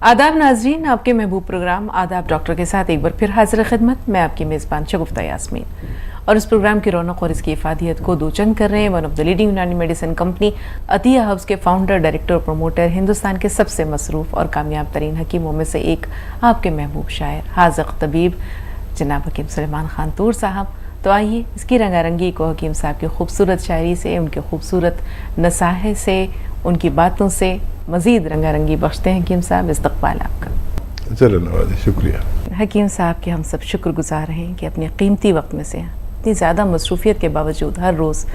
आदाब नाजरीन, आपके महबूब प्रोग्राम आदाब डॉक्टर के साथ एक बार फिर हाजिर खिदमत। मैं आपकी मेज़बान शगुफ्ता यास्मीन और इस प्रोग्राम की रौनक और इसकी इफादियत को दोचंद कर रहे हैं वन ऑफ द लीडिंग यूनानी मेडिसिन कंपनी अतिया हब्स के फाउंडर, डायरेक्टर और प्रोमोटर, हिंदुस्तान के सबसे मसरूफ़ और कामयाब तरीन हकीमों में से एक, आपके महबूब शायर, हाज़िक़ तबीब जनाब हकीम सुलेमान खान तूर साहब। तो आइए इसकी रंगारंगी को हकीम साहब की खूबसूरत शायरी से, उनके खूबसूरत नसाहे से, उनकी बातों से मज़ीद रंगारंगी बख्शते हैं। हकीम साहब, इस्तक़बाल आपका। चलो नवाज़, शुक्रिया। हकीम साहब के हम सब शुक्रगुजार हैं कि अपने कीमती वक्त में से इतनी ज़्यादा मसरूफ़ियत के बावजूद हर रोज़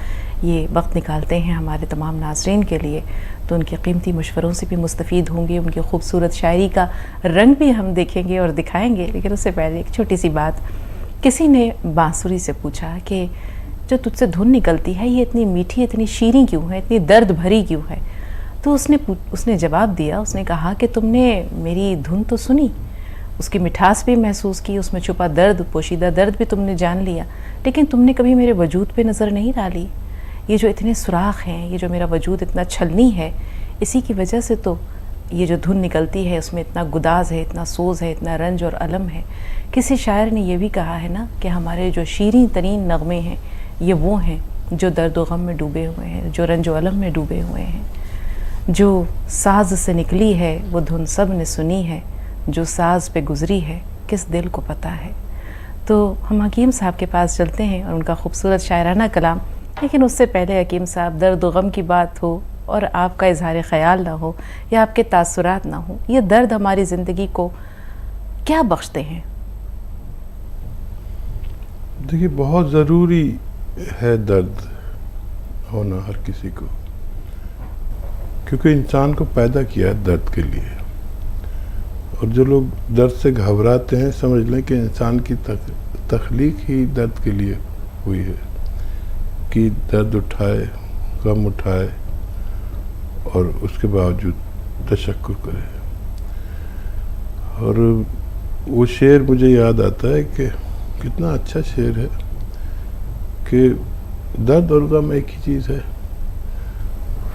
ये वक्त निकालते हैं हमारे तमाम नाज़रीन के लिए। तो उनके कीमती मशवरों से भी मुस्तफ़ीद होंगे, उनकी खूबसूरत शायरी का रंग भी हम देखेंगे और दिखाएंगे। लेकिन उससे पहले एक छोटी सी बात, किसी ने बांसुरी से पूछा कि जो तुझसे धुन निकलती है ये इतनी मीठी, इतनी शीरीं क्यों है, इतनी दर्द भरी क्यों है? तो उसने जवाब दिया, उसने कहा कि तुमने मेरी धुन तो सुनी, उसकी मिठास भी महसूस की, उसमें छुपा दर्द, पोशीदा दर्द भी तुमने जान लिया, लेकिन तुमने कभी मेरे वजूद पे नज़र नहीं डाली। ये जो इतने सुराख हैं, ये जो मेरा वजूद इतना छलनी है, इसी की वजह से तो ये जो धुन निकलती है उसमें इतना गुदाज है, इतना सोज है, इतना रंज और अलम है। किसी शायर ने यह भी कहा है ना कि हमारे जो शीरीं तरीन नगमे हैं ये वो हैं जो दर्द व गम में डूबे हुए हैं, जो रंज व अलम में डूबे हुए हैं। जो साज से निकली है वो धुन सब ने सुनी है, जो साज पे गुजरी है किस दिल को पता है। तो हम हकीम साहब के पास चलते हैं और उनका खूबसूरत शायराना कलाम। लेकिन उससे पहले हकीम साहब, दर्द व गम की बात हो और आपका इजहार ख़याल ना हो या आपके तासुरात ना हो, ये दर्द हमारी ज़िंदगी को क्या बख्शते हैं? देखिए, बहुत ज़रूरी है दर्द होना हर किसी को, क्योंकि इंसान को पैदा किया है दर्द के लिए। और जो लोग दर्द से घबराते हैं, समझ लें कि इंसान की तख्लीक ही दर्द के लिए हुई है कि दर्द उठाए, गम उठाए और उसके बावजूद तशक्कुर करे। और वो शेर मुझे याद आता है कि कितना अच्छा शेर है कि दर्द और गम एक ही चीज़ है।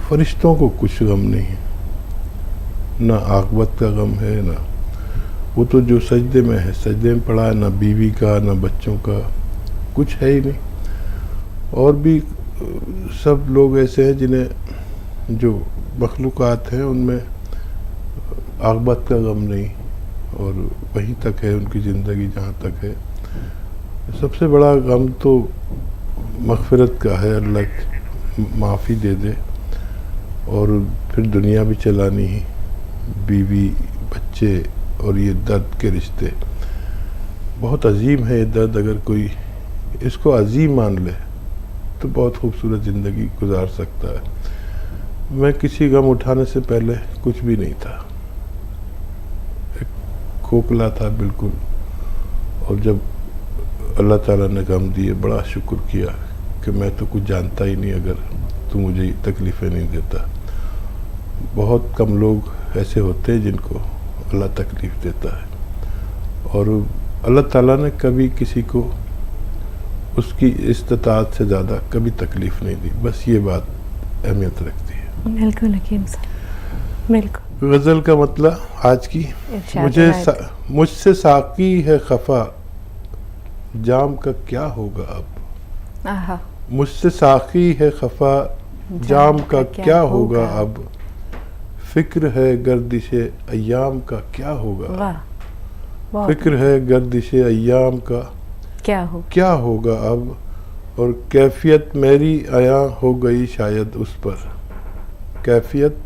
फरिश्तों को कुछ गम नहीं है, ना आक़िबत का गम है, ना वो तो जो सजदे में है, सजदे में पड़ा है, ना बीवी का, ना बच्चों का, कुछ है ही नहीं। और भी सब लोग ऐसे हैं जिन्हें, जो मखलूक़ात हैं उनमें आक़िबत का गम नहीं और वहीं तक है उनकी ज़िंदगी जहाँ तक है। सबसे बड़ा गम तो मग़फ़िरत का है, अल्लाह माफ़ी दे दे और फिर दुनिया भी चलानी ही, बीवी, बच्चे और ये दर्द के रिश्ते। बहुत अजीम है ये दर्द। अगर कोई इसको अजीम मान ले तो बहुत खूबसूरत ज़िंदगी गुजार सकता है। मैं किसी गम उठाने से पहले कुछ भी नहीं था, एक खोखला था बिल्कुल। और जब अल्लाह ताला ने गम दिए, बड़ा शुक्र किया कि मैं तो कुछ जानता ही नहीं अगर तू मुझे तकलीफ़ें नहीं देता। बहुत कम लोग ऐसे होते हैं जिनको अल्लाह तकलीफ़ देता है, और अल्लाह ताला ने कभी किसी को उसकी इस्तिताअत से ज़्यादा कभी तकलीफ़ नहीं दी। बस ये बात अहमियत रखती है। बिल्कुल हकीम साहब, बिल्कुल। गज़ल का मतलब आज की, मुझसे साक़ी है खफा, जाम का क्या होगा अब। मुझसे साक़ी है खफा, जाम का क्या होगा अब। फ़िक्र है गर्दिशे अय्याम का क्या होगा। फ़िक्र है गर्दिशे अय्याम का क्या होगा अब। और कैफियत मेरी आया हो गई शायद उस पर, कैफियत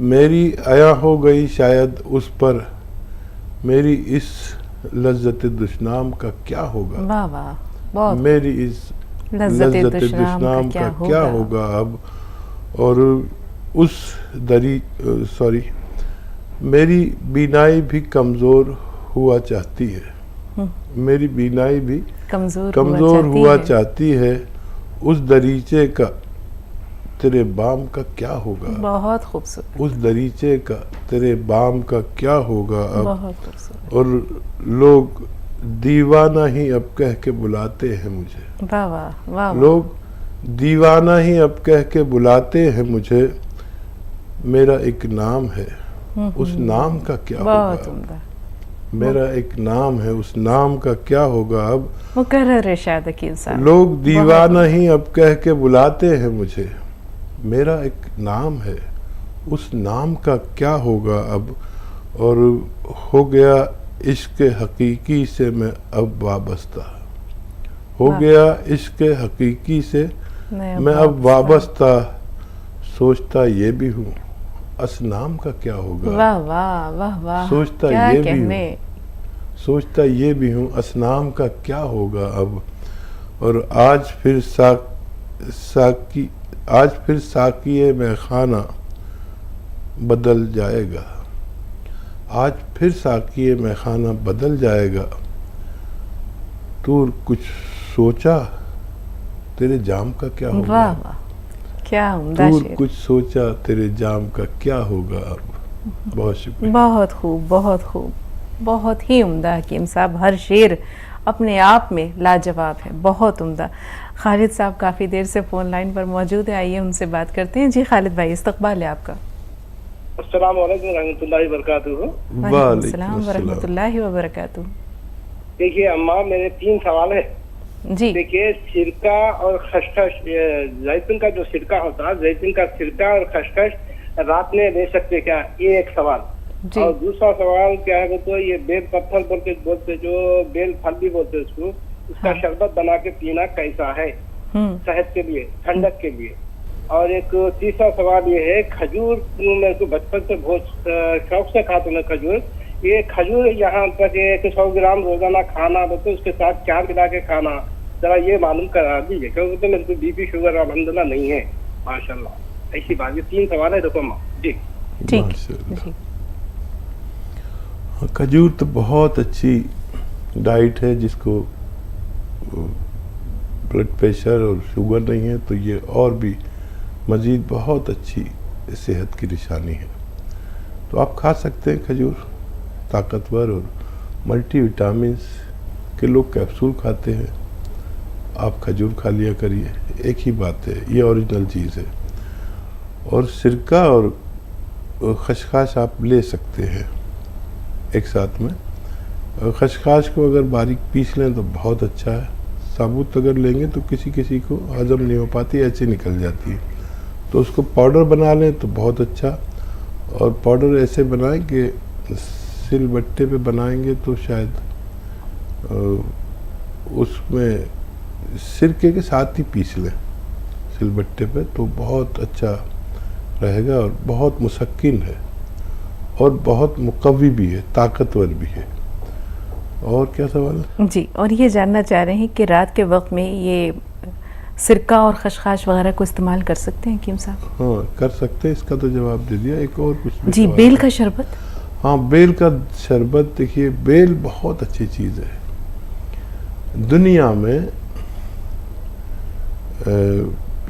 मेरी आया हो गई शायद उस पर, मेरी इस लज्जत दुश्नाम का क्या होगा। मेरी इस लज्जत दुश्नाम का क्या होगा अब। और उस मेरी बीनाई भी कमज़ोर हुआ चाहती है, मेरी बीनाई भी कमज़ोर हुआ चाहती है। उस दरीचे का तेरे बाम का क्या होगा। बहुत खूबसूरत। उस दरीचे का तेरे बाम का क्या होगा अब। बहुत खूबसूरत। और लोग दीवाना ही अब कह के बुलाते हैं मुझे। वाह वाह वाह। लोग दीवाना ही अब कह के बुलाते हैं मुझे। मेरा एक नाम है उस नाम का क्या बहुत होगा। उम्दा। मेरा एक नाम है, उस नाम का क्या होगा अब। मुकर्रर इरशाद हकीम साहब। लोग दीवाना ही अब कह के बुलाते हैं मुझे। मेरा एक नाम है, उस नाम का क्या होगा अब। और हो गया इश्क हकीकी से मैं अब वाबस्ता, हो गया इश्क हकीकी से मैं अब वाबस्ता। सोचता ये भी हूँ असनाम का क्या होगा। वाह वाह वाह वाह, सोचता क्या ये भी कहने। हूँ, सोचता ये भी हूँ असनाम का क्या होगा अब। और आज फिर साकिए में खाना बदल जाएगा, आज फिर साकिए में खाना बदल जाएगा। तू कुछ सोचा तेरे जाम का क्या होगा। वाह वाह, क्या उम्दा तू शेर। कुछ सोचा तेरे जाम का क्या होगा अब। बहुत शुक्रिया। बहुत खूब, बहुत खूब, बहुत ही उम्दा हकीम साहब। हर शेर अपने आप में लाजवाब है, बहुत उम्दा। खालिद साहब काफ़ी देर से फ़ोन लाइन पर मौजूद है, आइए उनसे बात करते हैं। जी खालिद भाई, इस्तकबाल है आपका। अस्सलाम वालेकुम रहमतुल्लाहि वबरकातुहू। वालेकुम अस्सलाम वरहमतुल्लाहि वबरकातुहू। देखिए अम्मा, मेरे 3 सवाल है। जी देखिए, सिरका और खसखस, जैतून का जो सिरका होता है, जैतून का सिरका और खसखस रात में ले सकते क्या, ये एक सवाल। जी। और दूसरा सवाल क्या है तो ये बेल पत्थर बोलते जो बेल फल भी बोलते उसको, उसका हाँ। शरबत बना के पीना कैसा है सेहत के लिए, ठंडक के लिए। और एक तीसरा सवाल ये है, खजूर मेरे को बचपन से बहुत शौक से खाते हैं खजूर। ये खजूर यहाँ तक 100 ग्राम रोजाना खाना, मतलब उसके साथ क्या मिला के खाना, जरा ये मालूम करा दीजिए, क्योंकि तो मेरे को बीपी शुगर अल्हम्दुलिल्लाह नहीं है माशाल्लाह। ऐसी बात, ये 3 सवाल है देखो माँ जी। ठीक माशाल्लाह। जी। खजूर तो बहुत अच्छी डाइट है, जिसको ब्लड प्रेशर और शुगर नहीं है तो ये और भी मज़ीद बहुत अच्छी सेहत की निशानी है। तो आप खा सकते हैं खजूर, ताकतवर और मल्टी विटामिन्स के लोग कैप्सूल खाते हैं, आप खजूर खा लिया करिए, एक ही बात है, ये ओरिजिनल चीज़ है। और सिरका और खसखस आप ले सकते हैं एक साथ में। खसखस को अगर बारीक पीस लें तो बहुत अच्छा है, साबुत अगर लेंगे तो किसी किसी को हजम नहीं हो पाती, ऐसे निकल जाती है। तो उसको पाउडर बना लें तो बहुत अच्छा। और पाउडर ऐसे बनाएं कि सिलबट्टे पे बनाएंगे तो शायद उसमें सिरके के साथ ही पीस लें सिलबट्टे पे, तो बहुत अच्छा रहेगा। और बहुत मुसक्किन है और बहुत मुकव्वी भी है, ताकतवर भी है। और क्या सवाल है? जी, और ये जानना चाह रहे हैं कि रात के वक्त में ये सिरका और खसखस वगैरह को इस्तेमाल कर सकते हैं हकीम साहब? हाँ, कर सकते हैं, इसका तो जवाब दे दिया। एक और कुछ भी जी, सवाल बेल है? का शरबत। हाँ, बेल का शरबत। देखिए, बेल बहुत अच्छी चीज़ है दुनिया में।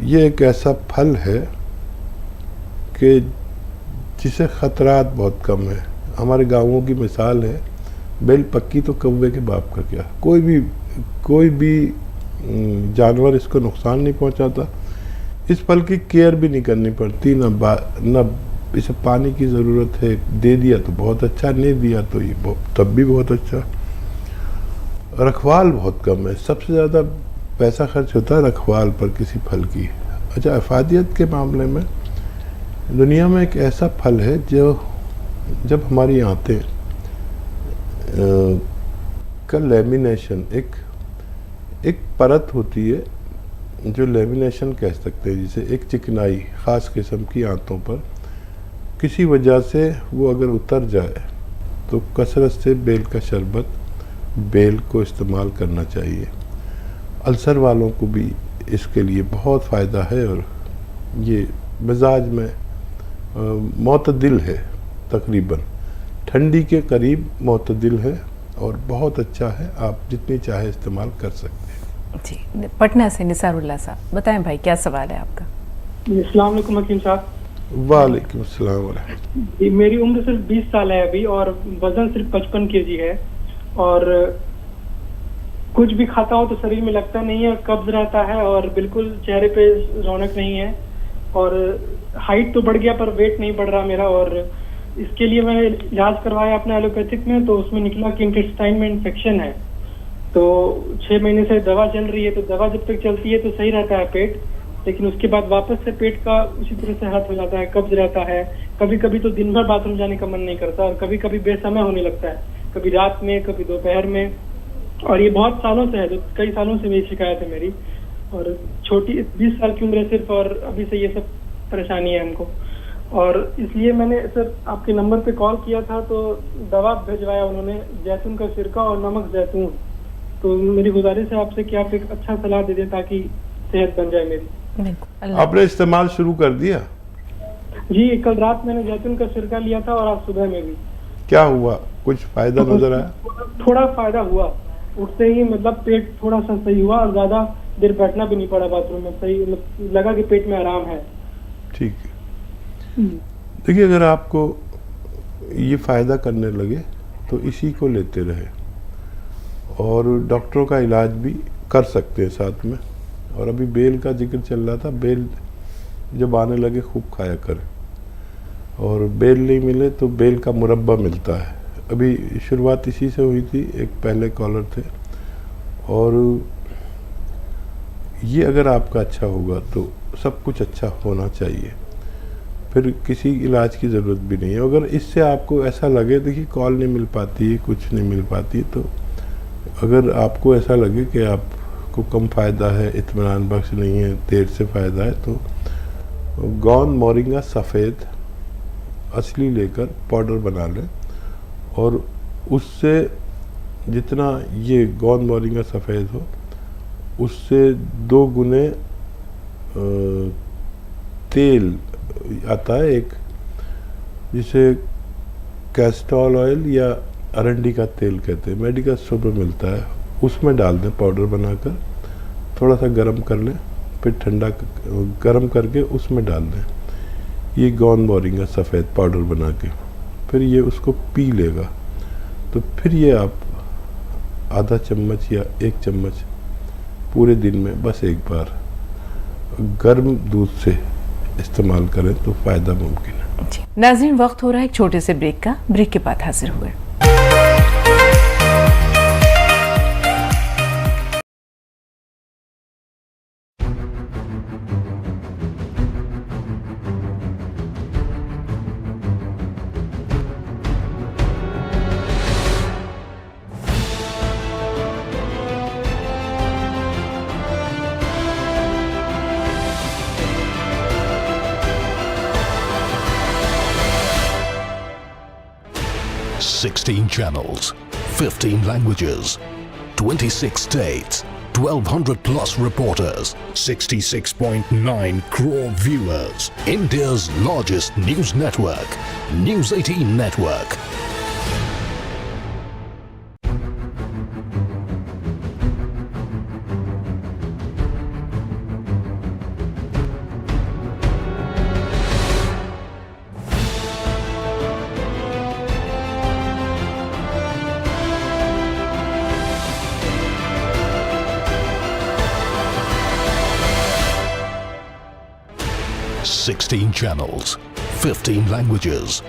ये एक ऐसा फल है कि जिसे ख़तरात बहुत कम है। हमारे गाँवों की मिसाल है, बेल पक्की तो कौवे के बाप का क्या। कोई भी जानवर इसको नुकसान नहीं पहुंचाता। इस फल की केयर भी नहीं करनी पड़ती, न इसे पानी की ज़रूरत है। दे दिया तो बहुत अच्छा, नहीं दिया तो ये तब भी बहुत अच्छा। रखवाल बहुत कम है, सबसे ज़्यादा पैसा खर्च होता है रखवाल पर किसी फल की। अच्छा, अफादियत के मामले में दुनिया में एक ऐसा फल है जो जब हमारी आंतें का लेमिनेशन, एक परत होती है जो लेमिनेशन कह सकते हैं, जिसे एक चिकनाई ख़ास किस्म की आंतों पर किसी वजह से वो अगर उतर जाए तो कसरत से बेल का शरबत, बेल को इस्तेमाल करना चाहिए। अल्सर वालों को भी इसके लिए बहुत फ़ायदा है और ये मिजाज में मोतदिल है, तकरीबन ठंडी के करीब मोतदिल है और बहुत अच्छा है। आप जितनी चाहे इस्तेमाल कर सकते हैं। जी, पटना से निसारुल्लाह साहब, बताएं भाई क्या सवाल है आपका? अस्सलाम वालेकुम हकीम साहब। वालेकुम अस्सलाम वरहमतुल्लाह। मेरी उम्र सिर्फ 20 साल है अभी और वजन सिर्फ 55 kg है और कुछ भी खाता हूँ तो शरीर में लगता नहीं है, कब्ज रहता है और बिल्कुल चेहरे पे रौनक नहीं है और हाइट तो बढ़ गया पर वेट नहीं बढ़ रहा मेरा और इसके लिए मैंने इलाज करवाया अपने एलोपैथिक में, तो उसमें निकला कि इंटेस्टाइन में इन्फेक्शन है। तो 6 महीने से दवा चल रही है, तो दवा जब तक चलती है तो सही रहता है पेट, लेकिन उसके बाद वापस से पेट का उसी तरह से हाथ हो जाता है, कब्ज रहता है। कभी कभी तो दिन भर बाथरूम जाने का मन नहीं करता, और कभी कभी बेसमय होने लगता है, कभी रात में, कभी दोपहर में। और ये बहुत सालों से है, तो कई सालों से मेरी शिकायत है मेरी। और छोटी 20 साल की उम्र है सिर्फ, और अभी से ये सब परेशानी है हमको। और इसलिए मैंने सर आपके नंबर पे कॉल किया था, तो दवा भिजवाया उन्होंने, जैतून का सिरका और नमक जैतून। तो मेरी गुजारिश है आपसे कि आप एक अच्छा सलाह दे दें ताकि सेहत बन जाए मेरी। आपने इस्तेमाल शुरू कर दिया? जी, कल रात मैंने जैतून का सिरका लिया था और आज सुबह में भी। क्या हुआ, कुछ फायदा नजर आया? थोड़ा फायदा हुआ, उठते ही मतलब पेट थोड़ा सा सही हुआ, और ज्यादा देर बैठना भी नहीं पड़ा बाथरूम में, सही लगा कि पेट में आराम है। ठीक है, देखिए अगर आपको ये फायदा करने लगे तो इसी को लेते रहे, और डॉक्टरों का इलाज भी कर सकते हैं साथ में। और अभी बेल का जिक्र चल रहा था, बेल जब आने लगे खूब खाया करें, और बेल नहीं मिले तो बेल का मुरब्बा मिलता है। अभी शुरुआत इसी से हुई थी, एक पहले कॉलर थे, और ये अगर आपका अच्छा होगा तो सब कुछ अच्छा होना चाहिए, फिर किसी इलाज की ज़रूरत भी नहीं है। अगर इससे आपको ऐसा लगे, देखिए कॉल नहीं मिल पाती है, कुछ नहीं मिल पाती, तो अगर आपको ऐसा लगे कि आपको कम फ़ायदा है, इत्मीनान बख्श नहीं है, देर से फ़ायदा है, तो गोंद मोरिंगा सफ़ेद असली लेकर पाउडर बना लें, और उससे जितना ये गोंद मोरिंगा सफ़ेद हो उससे 2 गुने तेल आता है एक, जिसे कैस्टोल ऑयल या अरंडी का तेल कहते हैं, मेडिकल स्टोर पर मिलता है, उसमें डाल दें पाउडर बनाकर, थोड़ा सा गर्म कर लें, फिर ठंडा गर्म करके उसमें डाल दें ये गोंद मोरिंगा सफ़ेद पाउडर बना के, फिर ये उसको पी लेगा। तो फिर ये आप आधा चम्मच या 1 चम्मच पूरे दिन में बस एक बार गर्म दूध से इस्तेमाल करें तो फ़ायदा मुमकिन है। जी नाज़रीन, वक्त हो रहा है एक छोटे से ब्रेक का, ब्रेक के बाद हाजिर हुए। Sixteen channels, 15 languages, 26 states, 1,200 plus reporters, 66.9 crore viewers. India's largest news network, News 18 Network. Sixteen channels, 15 languages,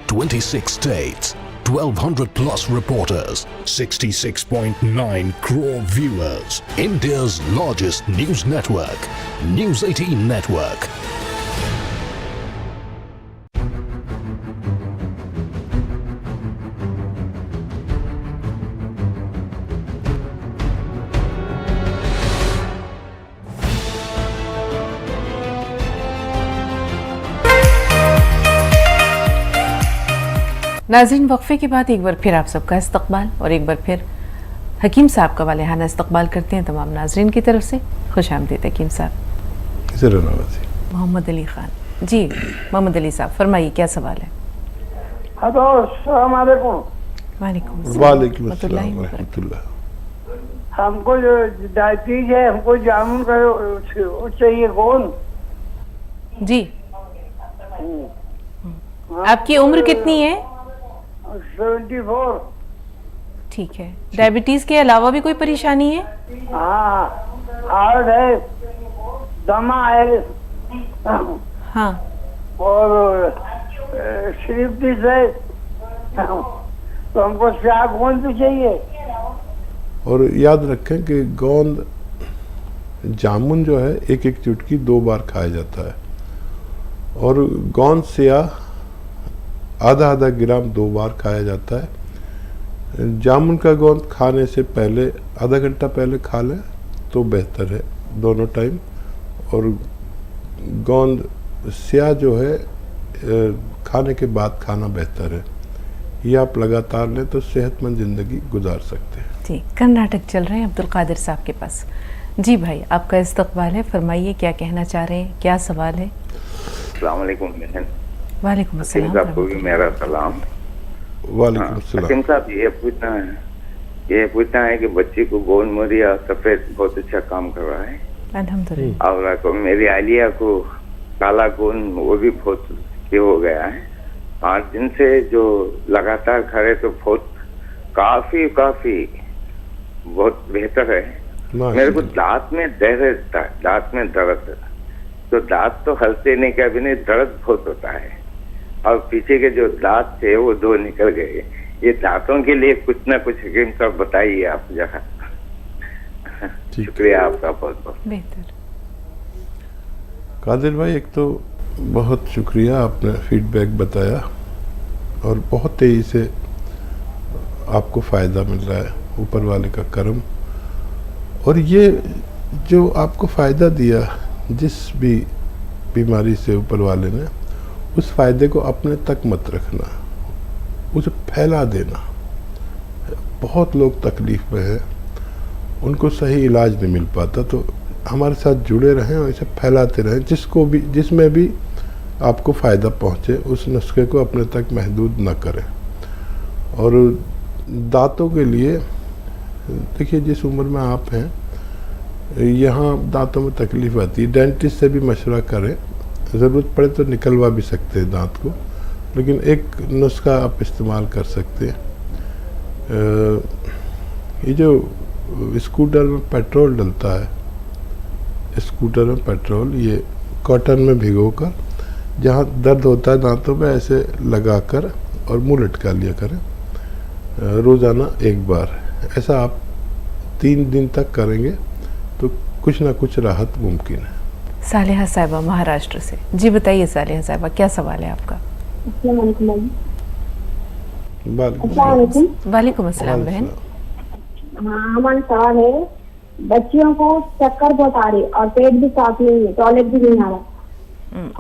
26 states, 1,200 plus reporters, 66.9 crore viewers. India's largest news network, News 18 Network. नाज़रीन, वक्फे के बाद एक बार फिर आप सबका इस्तकबाल, और एक बार फिर हकीम साहब का वालेहाना इस्तकबाल करते हैं तमाम नाज़रीन की तरफ से। खुश आमदीद हकीम साहब। मोहम्मद अली खान जी, मोहम्मद अली साहब फरमाइए, क्या सवाल है? हेलो, अस्सलाम वालेकुम। वालेकुम अस्सलाम व रहमतुल्लाह। हमको जो डायबिटीज है, हमको जामुन का चाहिए। कौन जी? आपकी उम्र कितनी है? 74। ठीक है। डायबिटीज के अलावा भी कोई परेशानी है? हाँ, हार्ट है, दमा है, हाँ, और श्रीपति से, तो हमको स्याह गोंद भी चाहिए। और याद रखें कि गोंद जामुन जो है एक एक चुटकी 2 बार खाया जाता है, और गोंद स्याह आधा आधा ग्राम 2 बार खाया जाता है। जामुन का गोंद खाने से पहले आधा घंटा पहले खा लें तो बेहतर है दोनों टाइम, और गोंद स्याह जो है खाने के बाद खाना बेहतर है। ये आप लगातार लें तो सेहतमंद ज़िंदगी गुजार सकते हैं। जी, कर्नाटक चल रहे हैं अब्दुल कादिर साहब के पास। जी भाई, आपका इस्तकबाल है, फरमाइए क्या कहना चाह रहे हैं, क्या सवाल है? अस्सलाम वालेकुम बहन। वालेकुम अस्सलाम। हकीम साहब को भी मेरा सलाम। वालेकुम अस्सलाम। हकीम साहब ये पूछना है कि बच्ची को गोंद मोरिया सफेद बहुत अच्छा काम कर रहा है अल्हम्दुलिल्लाह। और मेरी आलिया को काला गोंद वो भी बहुत ये हो गया है। 8 दिन से जो लगातार खड़े तो बहुत काफी बहुत बेहतर है। मेरे को दांत में दर्द है, तो दांत तो हंसते नहीं का भी नहीं, दर्द बहुत होता है, और पीछे के जो दांत थे वो 2 निकल गए। ये दांतों के लिए कुछ ना कुछ हकीम साहब बताइए आप जरा। शुक्रिया आपका बहुत बहुत। बेहतर। कादिर भाई, एक तो बहुत शुक्रिया, आपने फीडबैक बताया और बहुत तेज़ी से आपको फ़ायदा मिल रहा है, ऊपर वाले का करम। और ये जो आपको फ़ायदा दिया जिस भी बीमारी से ऊपर वाले ने, उस फ़ायदे को अपने तक मत रखना, उसे फैला देना। बहुत लोग तकलीफ़ में हैं, उनको सही इलाज नहीं मिल पाता, तो हमारे साथ जुड़े रहें और इसे फैलाते रहें। जिसमें भी आपको फ़ायदा पहुँचे उस नुस्खे को अपने तक महदूद न करें। और दांतों के लिए देखिए, जिस उम्र में आप हैं, यहाँ दांतों में तकलीफ़ आती है, डेंटिस्ट से भी मशवरा करें, ज़रूरत पड़े तो निकलवा भी सकते हैं दांत को, लेकिन एक नुस्खा आप इस्तेमाल कर सकते हैं। ये जो स्कूटर में पेट्रोल डलता है, स्कूटर में पेट्रोल, ये कॉटन में भिगोकर जहाँ दर्द होता है दांतों में ऐसे लगाकर और मुंह लटका लिया करें रोज़ाना 1 बार। ऐसा आप 3 दिन तक करेंगे तो कुछ ना कुछ राहत मुमकिन है। सालिहा साहिबा महाराष्ट्र से। जी बताइए सालिहा साहिबा, क्या सवाल है आपका? वालेकुम अस्सलाम बहन। हाँ, हमारा सवाल है, बच्चियों को चक्कर बहुत आ रही और पेट भी साफ नहीं है, टॉयलेट भी नहीं आ रहा।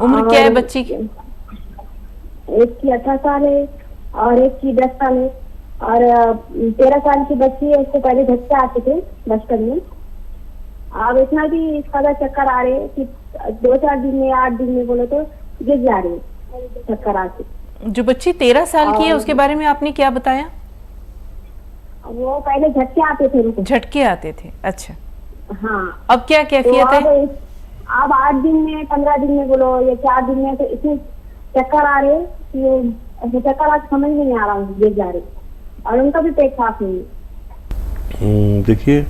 उम्र क्या है बच्ची की? एक की 18 साल है और एक की 10 साल है, और 13 साल की बच्ची है। उसको पहले झटके आते थे बचपन में, अब इतना भी इसका चक्कर आ रहे कि 2-4 दिन में 8 दिन में बोले तो गिर जा रही है चक्कर आके। जो बच्ची 13 साल की है उसके बारे में आपने क्या बताया? वो पहले झटके आते थे उनको। झटके आते थे, अच्छा। हाँ, अब क्या कैफियत है? अब 8 दिन में 15 दिन में बोलो या 4 दिन में तो इतने चक्कर आ रहे कि चक्कर आज समझ में नहीं आ रहा, गिर जा रहे, और उनका भी पेट साफ नहीं है। देखिए,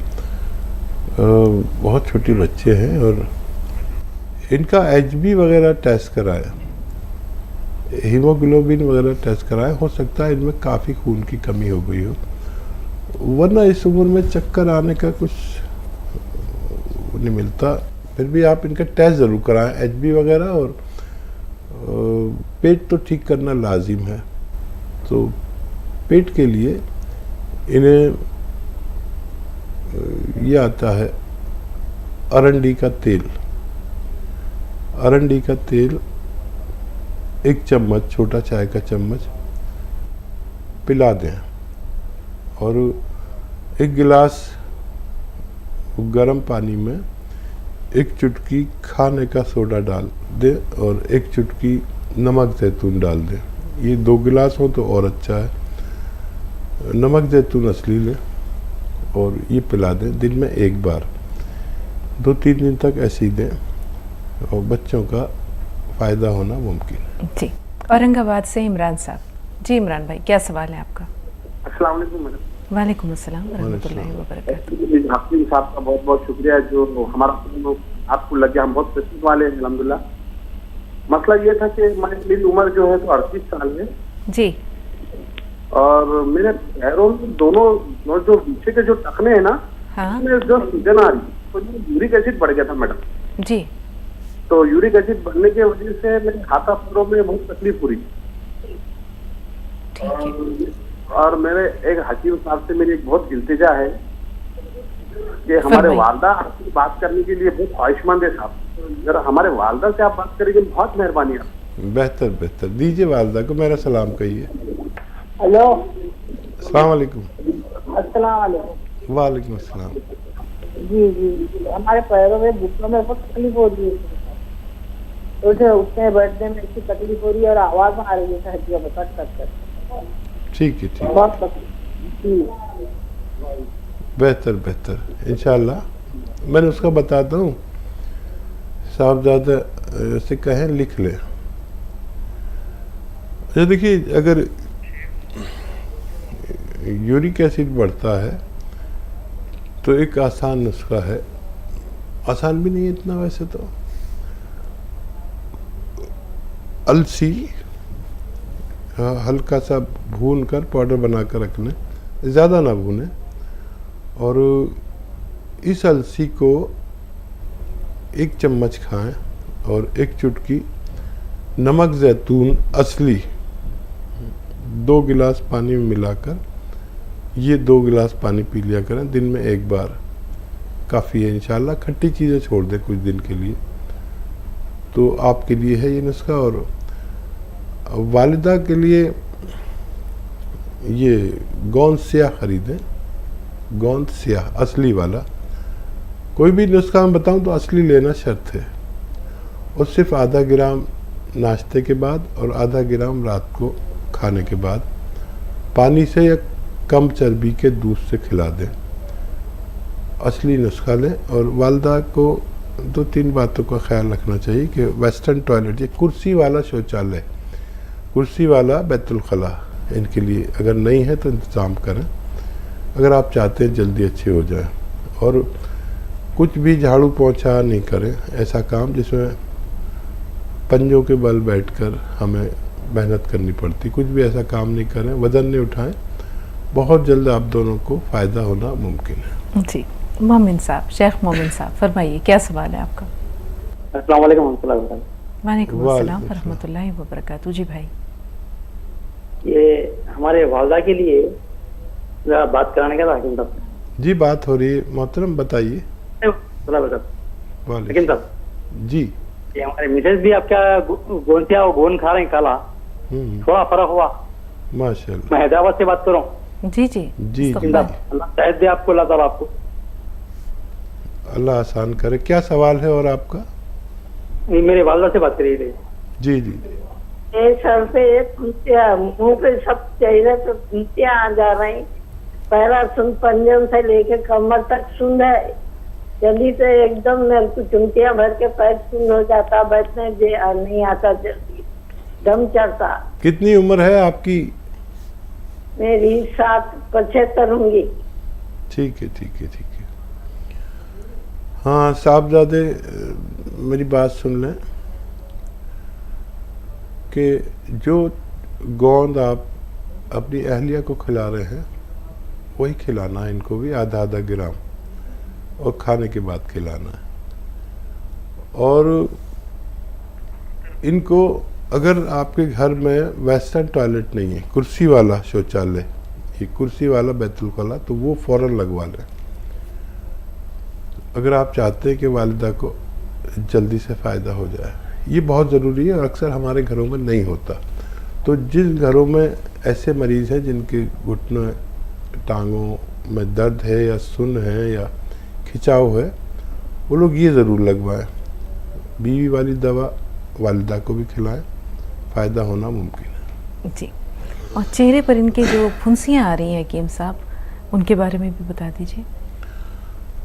बहुत छोटे बच्चे हैं और इनका HB वगैरह टेस्ट कराएं, हीमोग्लोबिन वगैरह टेस्ट कराएं। हो सकता है इनमें काफ़ी खून की कमी हो गई हो, वरना इस उम्र में चक्कर आने का कुछ नहीं मिलता। फिर भी आप इनका टेस्ट ज़रूर कराएं, HB वगैरह, और पेट तो ठीक करना लाजिम है। तो पेट के लिए इन्हें ये आता है अरंडी का तेल। अरंडी का तेल 1 चम्मच, छोटा चाय का चम्मच पिला दें, और 1 गिलास गर्म पानी में 1 चुटकी खाने का सोडा डाल दें और 1 चुटकी नमक जैतून डाल दें। ये 2 गिलास हो तो और अच्छा है। नमक जैतून असली लें और ये पिला दें दिन में 1 बार। 2-3 दिन तक ऐसे ही दें और बच्चों का फ़ायदा होना मुमकिन है। जी, औरंगाबाद से इमरान साहब। जी इमरान भाई, क्या सवाल है आपका? अस्सलाम वालेकुम मैडम। वालेकुम अस्सलाम रहमतुल्लाहि व बरकातहू। आपके साहब का बहुत बहुत शुक्रिया, जो हमारा आपको लग गया, हम बहुत प्रसन्न वाले हैं अल्हम्दुलिल्लाह। मसला ये था कि मेरी उम्र जो है तो 38 साल है जी। और मेरे पैरों में दोनों जो पीछे के जो टखने हैं ना, हाँ उसमें जो सूजन आ रही तो यूरिक एसिड बढ़ गया था मैडम। जी। तो यूरिक एसिड बढ़ने की वजह से मेरे हाथा पैरों में बहुत तकलीफ हो रही। ठीक है। और मेरे एक हकीम साहब से मेरी एक बहुत इल्तिजा है कि हमारे वालदा आपसे बात करने के लिए बहुत ख्वाहिशमंद है साहब, अगर हमारे वालदा से आप बात करेंगे बहुत मेहरबानी आप। बेहतर बेहतर, दीजिए वालदा को मेरा सलाम कहिए। हेलो, अस्सलाम वालेकुम। अस्सलाम वालेकुम। वालेकुम अस्सलाम। जी जी, हमारे पैरों में घुटनों में बहुत तकलीफ हो रही है, तो उठने बैठने में इतनी तकलीफ हो रही है और आवाज आ रही है हड्डियों में कट कट कर। ठीक है, ठीक, बहुत तकलीफ। बेहतर बेहतर इंशाल्लाह मैंने उसका बताता हूँ। साहबजादा से कहें लिख ले। ये देखिए, अगर यूरिक एसिड बढ़ता है तो एक आसान नुस्खा है, आसान भी नहीं है इतना वैसे तो। अलसी हल्का सा भून कर पाउडर बना कर रखना, ज़्यादा ना भूने, और इस अलसी को 1 चम्मच खाएं और 1 चुटकी नमक जैतून असली 2 गिलास पानी में मिलाकर ये 2 गिलास पानी पी लिया करें दिन में 1 बार, काफ़ी है इंशाल्लाह। खट्टी चीज़ें छोड़ दें कुछ दिन के लिए, तो आपके लिए है ये नुस्खा। और वालिदा के लिए ये गोंद स्याह खरीदें, गोंद स्याह असली वाला। कोई भी नुस्खा मैं बताऊं तो असली लेना शर्त है, और सिर्फ आधा ग्राम नाश्ते के बाद और आधा ग्राम रात को खाने के बाद पानी से या कम चर्बी के दूध से खिला दें। असली नुस्खा लें। और वालदा को 2-3 बातों का ख्याल रखना चाहिए कि वेस्टर्न टॉयलेट, ये कुर्सी वाला शौचालय, कुर्सी वाला बैतुल खला, इनके लिए अगर नहीं है तो इंतज़ाम करें, अगर आप चाहते हैं जल्दी अच्छे हो जाए। और कुछ भी झाड़ू पोंछा नहीं करें, ऐसा काम जिसमें पंजों के बल बैठकर हमें मेहनत करनी पड़ती, कुछ भी ऐसा काम नहीं करें, वज़न नहीं उठाएं। बहुत जल्द आप दोनों को फ़ायदा होना मुमकिन है। जी। मोमिन साहब, शेख मोमिन साहब, फरमाइए क्या सवाल है आपका? अस्सलाम वालेकुम रहमतुल्लाहि व बरकातहू। वालेकुम अस्सलाम व रहमतुल्लाहि व बरकातहू। जी भाई, ये हमारे वालदा के लिए बात कराने का था हकीम साहब। जी, बात हो रही है मोहतरम, बताइए। हकीम साहब जी, ये हमारे मिसेज भी आपका गोंदिया और गोन खा रहे हैं काला, थोड़ा फर्क हुआ माशाल्लाह। मैं हैदराबाद से बात कर रहा हूँ। जी जी जी, अल्लाह शायद दे आपको, अल्लाह ताला आपको, अल्लाह आसान करे। क्या सवाल है और आपका? मेरे वालदा से बात करिए। जी जी। सर पे फुंसिया, मुंह पे सब चेहरे पे फुंसिया आ जा रही, पैरा सुन, पंजन से लेके कमर तक सुन है, जल्दी से एकदम मेरे को चुमटियां भर के पैर सुन हो जाता, बैठने नहीं आता, जल्दी दम चढ़ता। कितनी उम्र है आपकी? मेरी 75 होंगी। ठीक है, ठीक है, ठीक है। हाँ साहबजादे, मेरी बात सुन लें कि जो गोंद आप अपनी अहलिया को खिला रहे हैं वही खिलाना है इनको भी, आधा ग्राम, और खाने के बाद खिलाना है। और इनको अगर आपके घर में वेस्टर्न टॉयलेट नहीं है, कुर्सी वाला शौचालय, ये कुर्सी वाला बैतुल खला, तो वो फ़ौरन लगवा लें अगर आप चाहते हैं कि वालिदा को जल्दी से फ़ायदा हो जाए। ये बहुत ज़रूरी है और अक्सर हमारे घरों में नहीं होता। तो जिन घरों में ऐसे मरीज़ हैं जिनके घुटनों टांगों में दर्द है या सुन है या खिंचाव है, वो लोग ये ज़रूर लगवाएं। बीवी वाली दवा वालिदा को भी खिलाएं, फ़ायदा होना मुमकिन है। जी। और चेहरे पर इनके जो फुंसियाँ आ रही हैं हकीम साहब, उनके बारे में भी बता दीजिए।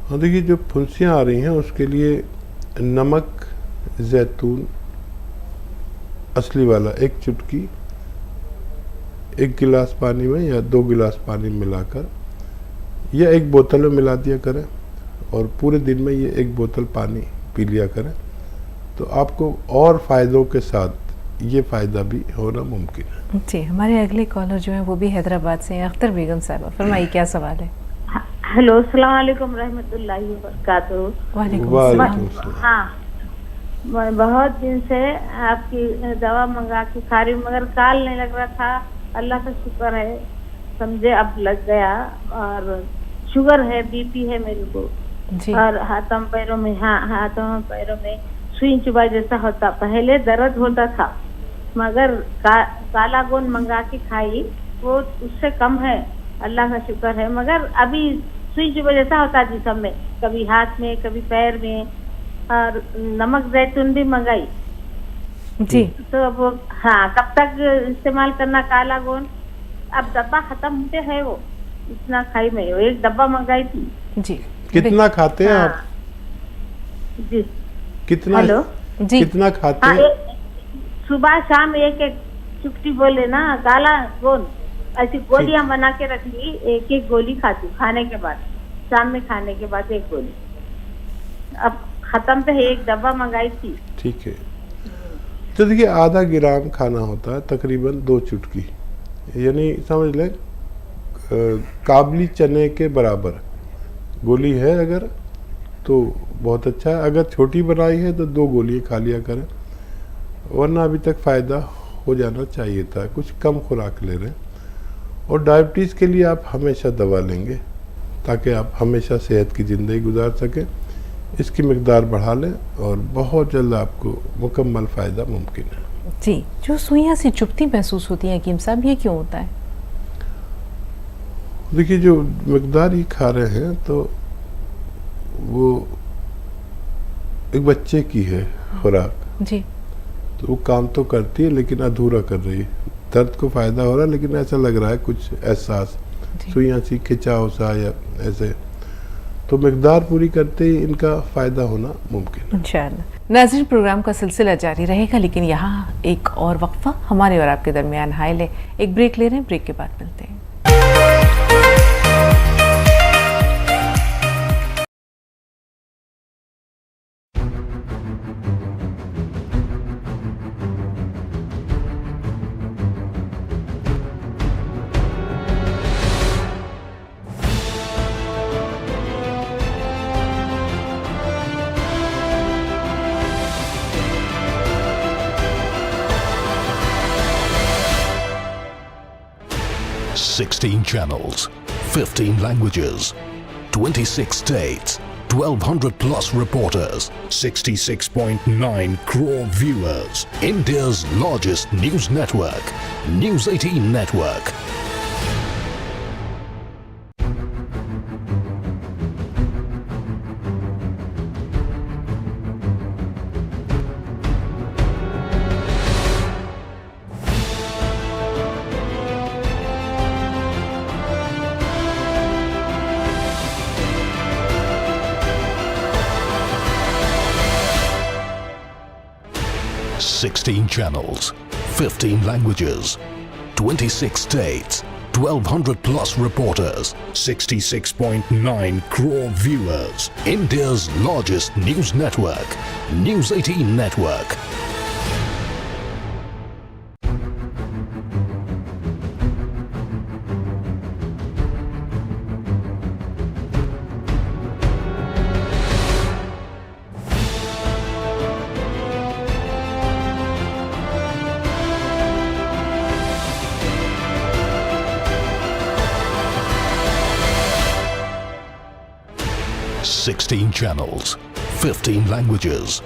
हाँ देखिए, जो फुंसियाँ आ रही हैं उसके लिए नमक जैतून असली वाला 1 चुटकी 1 गिलास पानी में या 2 गिलास पानी में मिलाकर या 1 बोतल में मिला दिया करें, और पूरे दिन में ये 1 बोतल पानी पी लिया करें, तो आपको और फ़ायदों के साथ ये फ़ायदा भी होना मुमकिन है। जी, हमारे अगले कॉलर जो है वो भी हैदराबाद से हैं, अख्तर बेगम साहिबा, फरमाइए क्या सवाल है। हेलो, अस्सलाम वालेकुम रहमतुल्लाहि व बरकातुहू। वालेकुम वालेकुम। हाँ, मैं बहुत दिन से आपकी दवा मंगा के खा रही हूँ, मगर काल नहीं लग रहा था। अल्लाह का शुक्र है, समझे अब लग गया। और शुगर है, बीपी है मेरे को जी। और हाथों पैरों में, हाँ हाथों पैरों में सुई चुभा जैसा होता। पहले दर्द होता था, मगर काला गोंद मंगा के खाई, वो उससे कम है, अल्लाह का शुक्र है। मगर अभी सुई चुभा जैसा होता जिसम में, कभी हाथ में कभी पैर में। और नमक जैतून भी मंगाई जी। तो अब हाँ, कब तक इस्तेमाल करना काला गोंद? अब डब्बा खत्म होते है, वो इतना खाई में, एक डब्बा मंगाई थी जी। कितना खाते हैं आप? जी। कितना? हेलो जी। कितना खाते हाँ, हैं? सुबह शाम एक एक चुटकी बोले ना काला गोंद, ऐसी गोलियां बना के रख ली, एक एक गोली खाती हूँ खाने के बाद, शाम में खाने के बाद एक गोली। अब खत्म पे एक डब्बा मंगाई थी। ठीक है, तो देखिए आधा ग्राम खाना होता है, तकरीबन 2 चुटकी, यानी समझ लें काबली चने के बराबर गोली है। अगर तो बहुत अच्छा है, अगर छोटी बनाई है तो 2 गोली खा लिया करें, वरना अभी तक फ़ायदा हो जाना चाहिए था। कुछ कम खुराक ले रहे हैं। और डायबिटीज़ के लिए आप हमेशा दवा लेंगे ताकि आप हमेशा सेहत की ज़िंदगी गुजार सकें। इसकी मिकदार बढ़ा लें और बहुत जल्द आपको मुकम्मल फ़ायदा मुमकिन है। जी, जो सुइयां सी चुभती महसूस होती हैं हकीम साहब, ये क्यों होता है? देखिए, जो मिकदार ही खा रहे हैं तो वो एक बच्चे की है खुराक जी। तो वो काम तो करती है लेकिन अधूरा कर रही है। दर्द को फ़ायदा हो रहा है लेकिन ऐसा लग रहा है कुछ एहसास, सुइयां सी खिंचाव सा या ऐसे, तो मिकदार पूरी करते ही इनका फ़ायदा होना मुमकिन है इंशाअल्लाह। नाज़रीन, प्रोग्राम का सिलसिला जारी रहेगा, लेकिन यहाँ एक और वक्फा हमारे और आपके दरमियान हायल है। एक ब्रेक ले रहे हैं, ब्रेक के बाद मिलते हैं। $16 channels, 15 languages, 26 states, 1,200 plus reporters, 66.9 crore viewers. India's largest news network, News 18 Network. $16 channels, 15 languages, 26 states, 1,200 plus reporters, 66.9 crore viewers. India's largest news network, News 18 Network. $16 channels, 15 languages,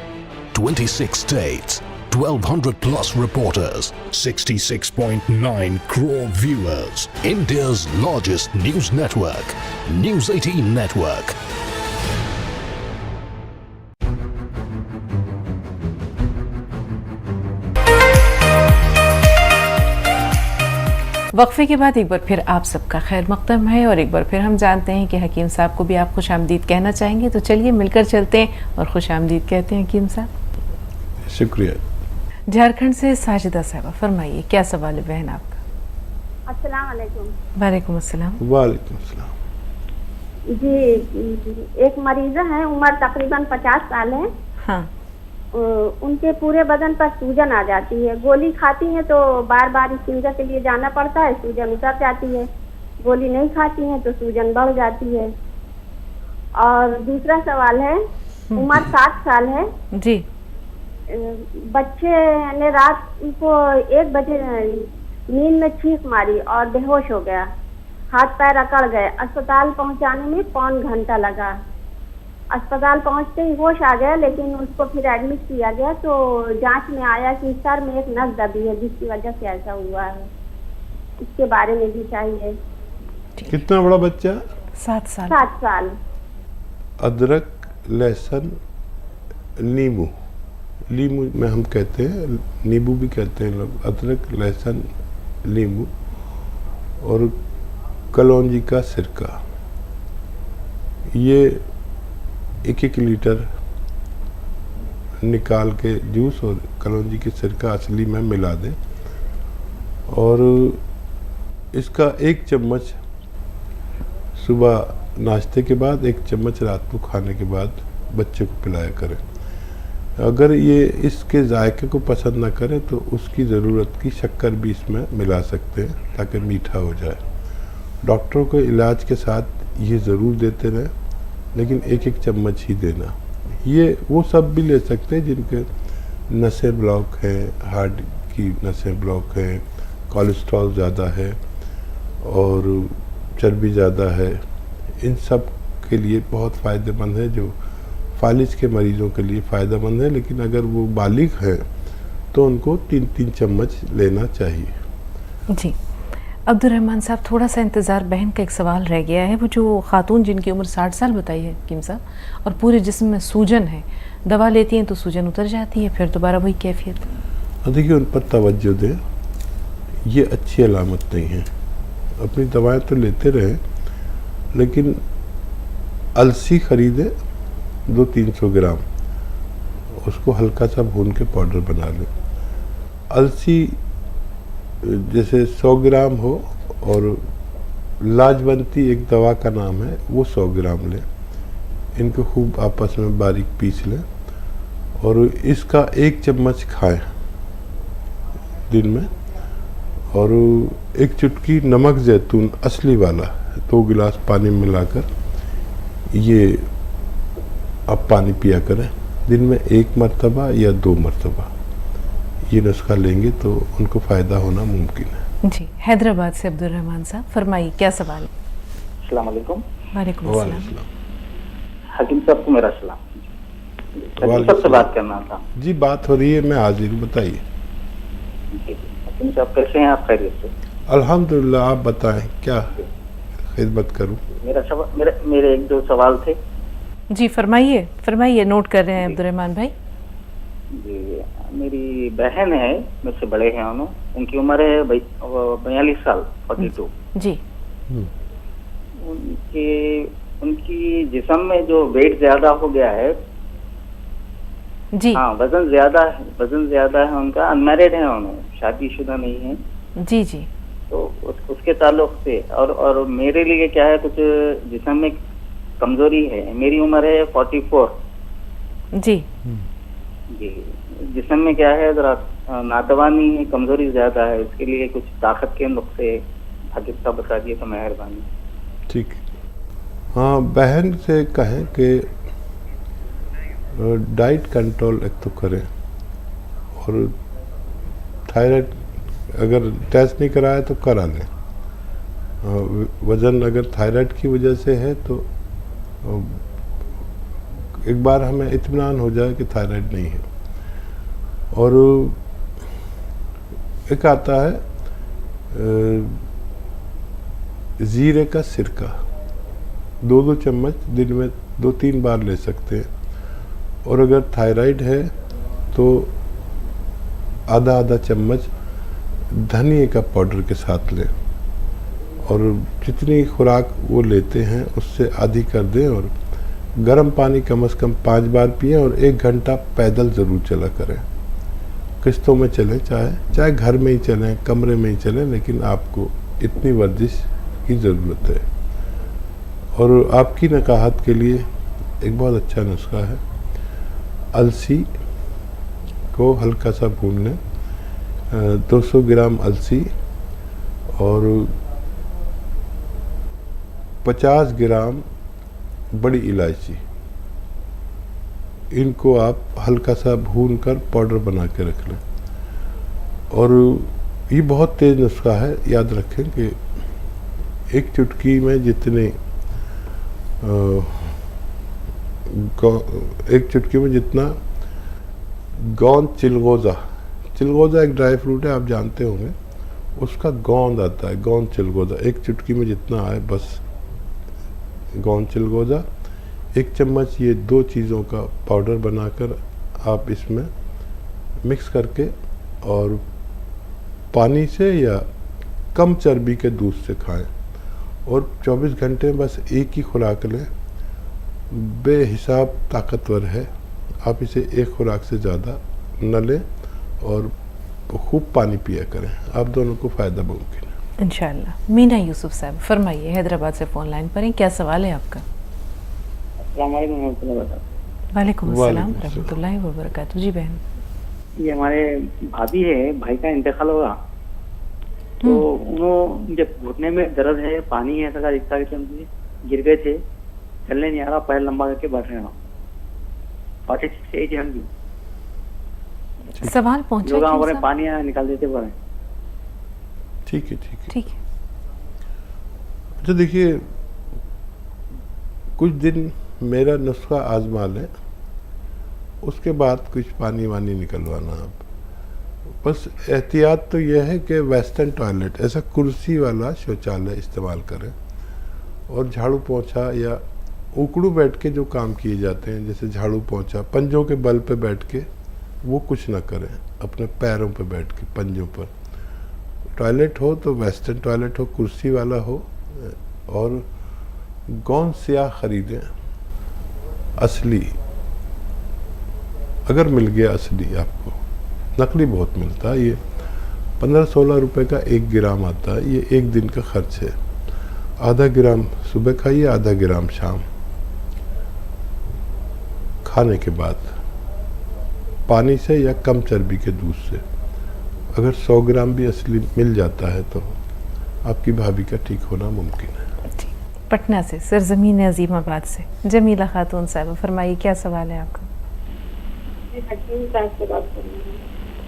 26 states, 1,200 plus reporters, 66.9 crore viewers. India's largest news network, News 18 Network. वक्फे के बाद एक बार फिर आप सबका खैर मकदम है और एक बार फिर हम जानते हैं कि हकीम साहब को भी आप खुश आमदीद कहना चाहेंगे, तो चलिए मिलकर चलते हैं और खुश आमदीद कहते हैं हकीम साहब। शुक्रिया। झारखंड से साजिदा साहबा, फरमाइए क्या सवाल है बहन आपका? अस्सलाम वालेकुम। वालेकुम अस्सलाम। वालेकुम अस्सलाम। जी, एक मरीज़ है, उम्र तकरीबन 50 साल है। हाँ। उनके पूरे बदन पर सूजन आ जाती है। गोली खाती हैं तो बार बार स्टिंगर के लिए जाना पड़ता है, सूजन उतर जाती है। गोली नहीं खाती हैं तो सूजन बढ़ जाती है। और दूसरा सवाल है, उम्र 7 साल है जी। बच्चे ने रात को 1 बजे नींद में चीख मारी और बेहोश हो गया, हाथ पैर अकड़ गए। अस्पताल पहुंचाने में 1.25 घंटा लगा। अस्पताल पहुंचते ही होश आ गया, लेकिन उसको फिर एडमिट किया गया तो जांच में आया कि सर में एक नस दबी है, जिसकी वजह से ऐसा हुआ है। इसके बारे में भी चाहिए। कितना बड़ा बच्चा? 7 साल। 7 साल। अदरक, लहसुन, नींबू, नींबू में हम कहते हैं, नींबू भी कहते हैं लोग। अदरक, लहसुन, नींबू और कलौंजी का सिरका, ये 1-1 लीटर निकाल के जूस और कलौंजी की सिरका असली में मिला दें और इसका 1 चम्मच सुबह नाश्ते के बाद, 1 चम्मच रात को खाने के बाद बच्चे को पिलाया करें। अगर ये इसके जायके को पसंद ना करे तो उसकी ज़रूरत की शक्कर भी इसमें मिला सकते हैं ताकि मीठा हो जाए। डॉक्टरों को इलाज के साथ ये ज़रूर देते रहें, लेकिन 1-1 चम्मच ही देना। ये वो सब भी ले सकते हैं जिनके नसें ब्लॉक हैं, हार्ट की नसें ब्लॉक हैं, कोलेस्ट्रॉल ज़्यादा है और चर्बी ज़्यादा है। इन सब के लिए बहुत फ़ायदेमंद है, जो फालिज के मरीज़ों के लिए फ़ायदेमंद है। लेकिन अगर वो बालिग हैं तो उनको 3-3 चम्मच लेना चाहिए। जी अब्दुल रहमान साहब, थोड़ा सा इंतज़ार, बहन का एक सवाल रह गया है। वो जो खातून जिनकी उम्र 60 साल बताई है कीम साहब, और पूरे जिस्म में सूजन है, दवा लेती हैं तो सूजन उतर जाती है, फिर दोबारा वही कैफियत। देखिए, उन पर तवज्जो दें, ये अच्छी अलामत नहीं है। अपनी दवाएं तो लेते रहें, लेकिन अलसी ख़रीदें 200-300 ग्राम, उसको हल्का सा भून के पाउडर बना लें। अलसी जैसे 100 ग्राम हो, और लाजवंती एक दवा का नाम है, वो 100 ग्राम लें। इनको खूब आपस में बारीक पीस लें और इसका 1 चम्मच खाएं दिन में, और 1 चुटकी नमक जैतून असली वाला 2 गिलास पानी में मिलाकर ये आप पानी पिया करें। दिन में 1 मरतबा या 2 मरतबा ये नुस्खा लेंगे तो उनको फ़ायदा होना मुमकिन है। जी हैदराबाद से अब्दुल रहमान साहब, फरमाइए क्या सवाल है? अस्सलाम वालेकुम। वालेकुम अस्सलाम। हकीम साहब को मेरा सलाम। हकीम साहब से बात करना था। जी बात हो रही है, मैं हाजिर, बताइए। हकीम साहब कैसे हैं आप? खैरियत से? अल्हम्दुलिल्लाह, आप बताएं क्या खिदमत करूं? मेरे 1-2 सवाल थे। जी फरमाइए फरमाइए, नोट कर रहे हैं अब्दुल रहमान भाई। जी, मेरी बहन है, मेरे से बड़े हैं उनकी उम्र है 42 साल, 42। जी। उनकी जिस्म में जो वेट ज्यादा हो गया है। जी। हाँ, वजन ज्यादा है उनका। अनमैरिड है, उन्होंने शादीशुदा नहीं है। जी जी। तो उसके ताल्लुक से और मेरे लिए क्या है, कुछ जिस्म में कमजोरी है। मेरी उम्र है 44। जी जी, जिस्म में क्या है, जरा नादवानी है, कमजोरी ज्यादा है। इसके लिए कुछ ताकत के नुस्खे हकीम साहब बता दिए तो मेहरबानी। ठीक। हाँ, बहन से कहें कि डाइट कंट्रोल एक तो करें, और थायराइड अगर टेस्ट नहीं कराया तो करा लें। वज़न अगर थायराइड की वजह से है तो एक बार हमें इत्मीनान हो जाए कि थायराइड नहीं है। और एक आता है ज़ीरे का सिरका, 2-2 चम्मच दिन में 2-3 बार ले सकते हैं। और अगर थायराइड है तो आधा चम्मच धनिए का पाउडर के साथ लें, और जितनी खुराक वो लेते हैं उससे आधी कर दें। और गर्म पानी कम से कम 5 बार पिएं, और 1 घंटा पैदल ज़रूर चला करें। किस्तों में चलें, चाहे घर में ही चलें, कमरे में ही चलें, लेकिन आपको इतनी वर्जिश की ज़रूरत है। और आपकी नकाहत के लिए एक बहुत अच्छा नुस्खा है, अलसी को हल्का सा भून लें, 200 ग्राम अलसी और 50 ग्राम बड़ी इलायची, इनको आप हल्का सा भून कर पाउडर बना के रख लें। और ये बहुत तेज़ नुस्खा है, याद रखें कि एक चुटकी में जितने एक चुटकी में जितना गोंद चिलगोज़ा एक ड्राई फ्रूट है, आप जानते होंगे, उसका गोंद आता है, गोंद चिलगोज़ा, एक चुटकी में जितना आए बस गोंद चिलगोज़ा, 1 चम्मच ये 2 चीज़ों का पाउडर बनाकर आप इसमें मिक्स करके और पानी से या कम चर्बी के दूध से खाएं। और 24 घंटे में बस एक ही खुराक लें, बेहिसाब ताकतवर है, आप इसे एक खुराक से ज़्यादा न लें और खूब पानी पिया करें, आप दोनों को फ़ायदा मुमकिन है इंशाअल्लाह। मीना यूसुफ साहब फरमाइए, हैदराबाद से फ़ोन लाइन पर हैं, क्या सवाल है आपका? वालेकुम अस्सलाम रहमतुल्लाहि व बरकातहू। जी बहन, ये हमारे भाभी है, भाई का इंतकाल होगा, तो उन्होंने जब घुटने में दर्द है, पानी है, ऐसा दिखता है, गिर गए थे, चलने नहीं आ रहा, पैर लंबा करके बैठ रहे हैं, सवाल पहुंचा लोग हमारे पानी निकाल देते पड़े। ठीक है ठीक है। अच्छा देखिए, कुछ दिन मेरा नुस्खा आजमा लें, उसके बाद कुछ पानी वानी निकलवाना आप। बस एहतियात तो यह है कि वेस्टर्न टॉयलेट, ऐसा कुर्सी वाला शौचालय इस्तेमाल करें, और झाड़ू पोंछा या उकड़ू बैठ के जो काम किए जाते हैं, जैसे झाड़ू पोंछा पंजों के बल पे बैठ के, वो कुछ ना करें, अपने पैरों पे बैठ के पंजों पर। टॉयलेट हो तो वेस्टर्न टॉयलेट हो, कुर्सी वाला हो, और गोंद स्याह खरीदें असली, अगर मिल गया असली आपको, नकली बहुत मिलता है, ये 15-16 रुपए का 1 ग्राम आता है, ये 1 दिन का खर्च है। आधा ग्राम सुबह खाइए, आधा ग्राम शाम खाने के बाद, पानी से या कम चर्बी के दूध से। अगर 100 ग्राम भी असली मिल जाता है तो आपकी भाभी का ठीक होना मुमकिन है। पटना से सरजमीन अजीमाबाद से जमीला खातून साहब फरमाइए, क्या सवाल है आपका?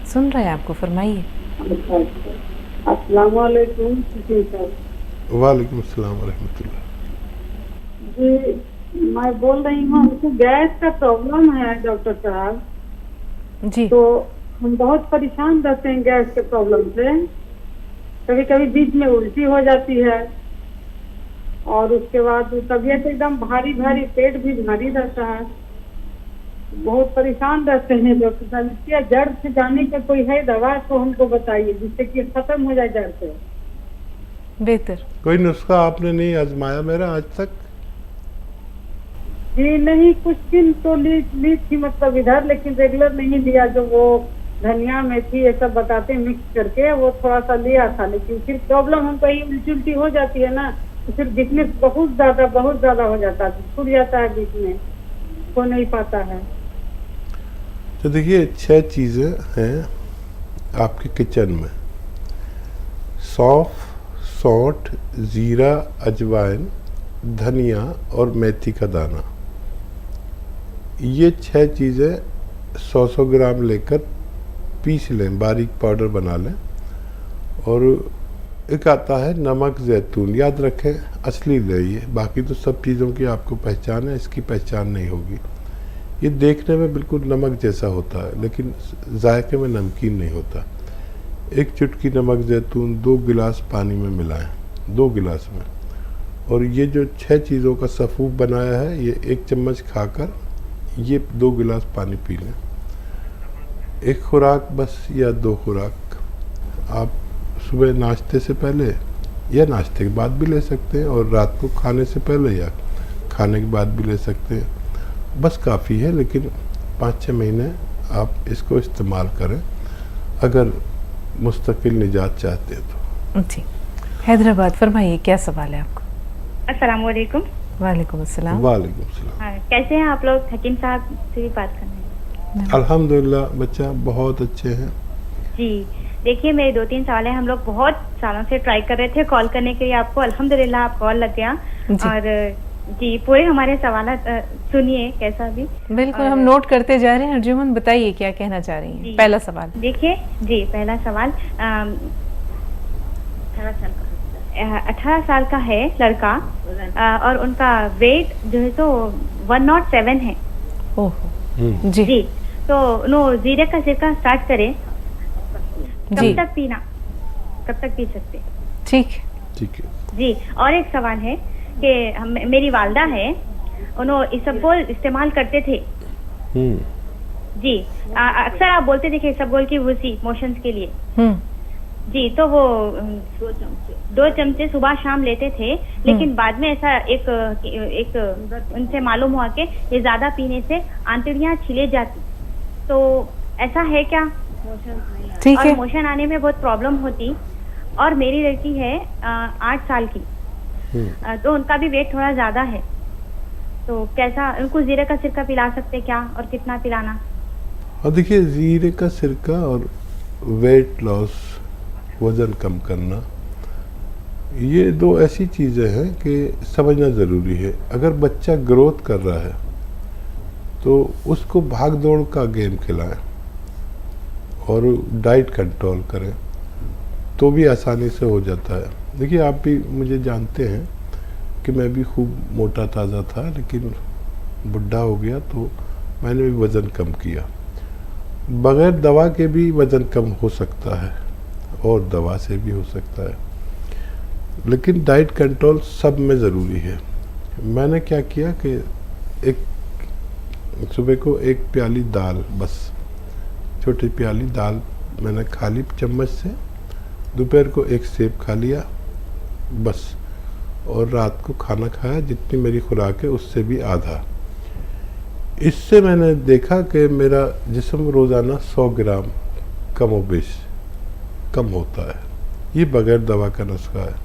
सुन रहे हैं आपको, फरमाइए। अस्सलाम वालेकुम। वालेकुम अस्सलाम रहमतुल्लाह। जी, मैं बोल रही हूँ, हमको गैस का प्रॉब्लम है डॉक्टर साहब जी। तो हम बहुत परेशान रहते हैं गैस के प्रॉब्लम से। कभी कभी बीच में उल्टी हो जाती है, और उसके बाद तबीयत एकदम भारी भारी, पेट भी भारी रहता है, बहुत परेशान रहते हैं डॉक्टर साहब। क्या जड़ से जाने का कोई है दवा तो हमको बताइए, जिससे कि खत्म हो जाए जड़ से। बेहतर। कोई नुस्खा आपने नहीं आजमाया मेरा आज तक? जी नहीं, कुछ दिन तो ली थी, मतलब इधर, लेकिन रेगुलर नहीं लिया। जो वो धनिया मेथी ये सब बताते हैं मिक्स करके, वो थोड़ा सा लिया था, लेकिन फिर प्रॉब्लम हमको यही उल्टी उल्टी हो जाती है ना, तो फिर वीकनेस बहुत ज्यादा हो जाता है, छूट जाता है बीच में, हो नहीं पाता है। तो देखिए, 6 चीज़ें हैं आपके किचन में: सौंफ, सौंठ, ज़ीरा, अजवाइन, धनिया और मेथी का दाना। ये 6 चीज़ें 100 ग्राम लेकर पीस लें, बारीक पाउडर बना लें। और एक आता है नमक जैतून, याद रखें असली ले, बाकी तो सब चीज़ों की आपको पहचान है, इसकी पहचान नहीं होगी। ये देखने में बिल्कुल नमक जैसा होता है, लेकिन जायके में नमकीन नहीं होता। 1 चुटकी नमक जैतून 2 गिलास पानी में मिलाएं, 2 गिलास में। और ये जो 6 चीज़ों का सफ़ूफ बनाया है, ये 1 चम्मच खाकर ये 2 गिलास पानी पी लें। 1 खुराक बस या 2 खुराक आप सुबह नाश्ते से पहले या नाश्ते के बाद भी ले सकते हैं, और रात को खाने से पहले या खाने के बाद भी ले सकते हैं, बस काफ़ी है। लेकिन 5-6 महीने आप इसको इस्तेमाल करें अगर मुस्तकिल निजात चाहते हैं तो। जी, हैदराबाद फरमाइए, क्या सवाल है आपको? अस्सलाम वालेकुम। वालेकुम अस्सलाम। वालेकुम अस्सलाम। हाँ, कैसे हैं आप लोग? हकीम साहब से भी बात करना है। अल्हम्दुलिल्लाह बच्चा बहुत अच्छे हैं। जी देखिए, मेरे 2-3 सवाल है। हम लोग बहुत सालों से ट्राई कर रहे थे कॉल करने के लिए आपको, अल्हम्दुलिल्लाह आप कॉल लग गया। और जी पूरे हमारे सवाल सुनिए कैसा भी। बिल्कुल, हम नोट करते जा रहे हैं। अर्जुमन बताइए क्या कहना चाह रही हैं। पहला सवाल देखिए जी, पहला सवाल 18 साल का है लड़का, और उनका वेट जो है तो 107 है। ओह जी तो नो जीरे का सिरका स्टार्ट करें, कब तक पीना, कब तक पी सकते? ठीक है जी। और एक सवाल है कि मेरी वालदा है, उन्होंने इसबगोल इस्तेमाल करते थे जी। अक्सर आप बोलते थे कि इसबगोल की वुसी मोशंस के लिए जी, तो वो 2 चमचे सुबह शाम लेते थे, लेकिन बाद में ऐसा एक उनसे मालूम हुआ कि ये ज्यादा पीने से आंतड़ियां छिले जाती, तो ऐसा है क्या? ठीक और है। मोशन आने में बहुत प्रॉब्लम होती। और मेरी लड़की है 8 साल की, तो उनका भी वेट थोड़ा ज्यादा है, तो कैसा उनको जीरे का सिरका पिला सकते क्या, और कितना पिलाना? और देखिए, जीरे का सिरका और वेट लॉस, वजन कम करना, ये 2 ऐसी चीज़ें हैं कि समझना ज़रूरी है। अगर बच्चा ग्रोथ कर रहा है तो उसको भाग दौड़ का गेम खिलाएं और डाइट कंट्रोल करें, तो भी आसानी से हो जाता है। देखिए, आप भी मुझे जानते हैं कि मैं भी खूब मोटा ताज़ा था, लेकिन बुढ़ा हो गया तो मैंने भी वज़न कम किया। बग़ैर दवा के भी वज़न कम हो सकता है और दवा से भी हो सकता है, लेकिन डाइट कंट्रोल सब में ज़रूरी है। मैंने क्या किया कि एक सुबह को 1 प्याली दाल, बस छोटी प्याली दाल मैंने खा ली चम्मच से, दोपहर को 1 सेब खा लिया बस, और रात को खाना खाया जितनी मेरी खुराक है उससे भी आधा। इससे मैंने देखा कि मेरा जिस्म रोज़ाना 100 ग्राम कमोबेश कम होता है। ये बगैर दवा का नुस्खा है।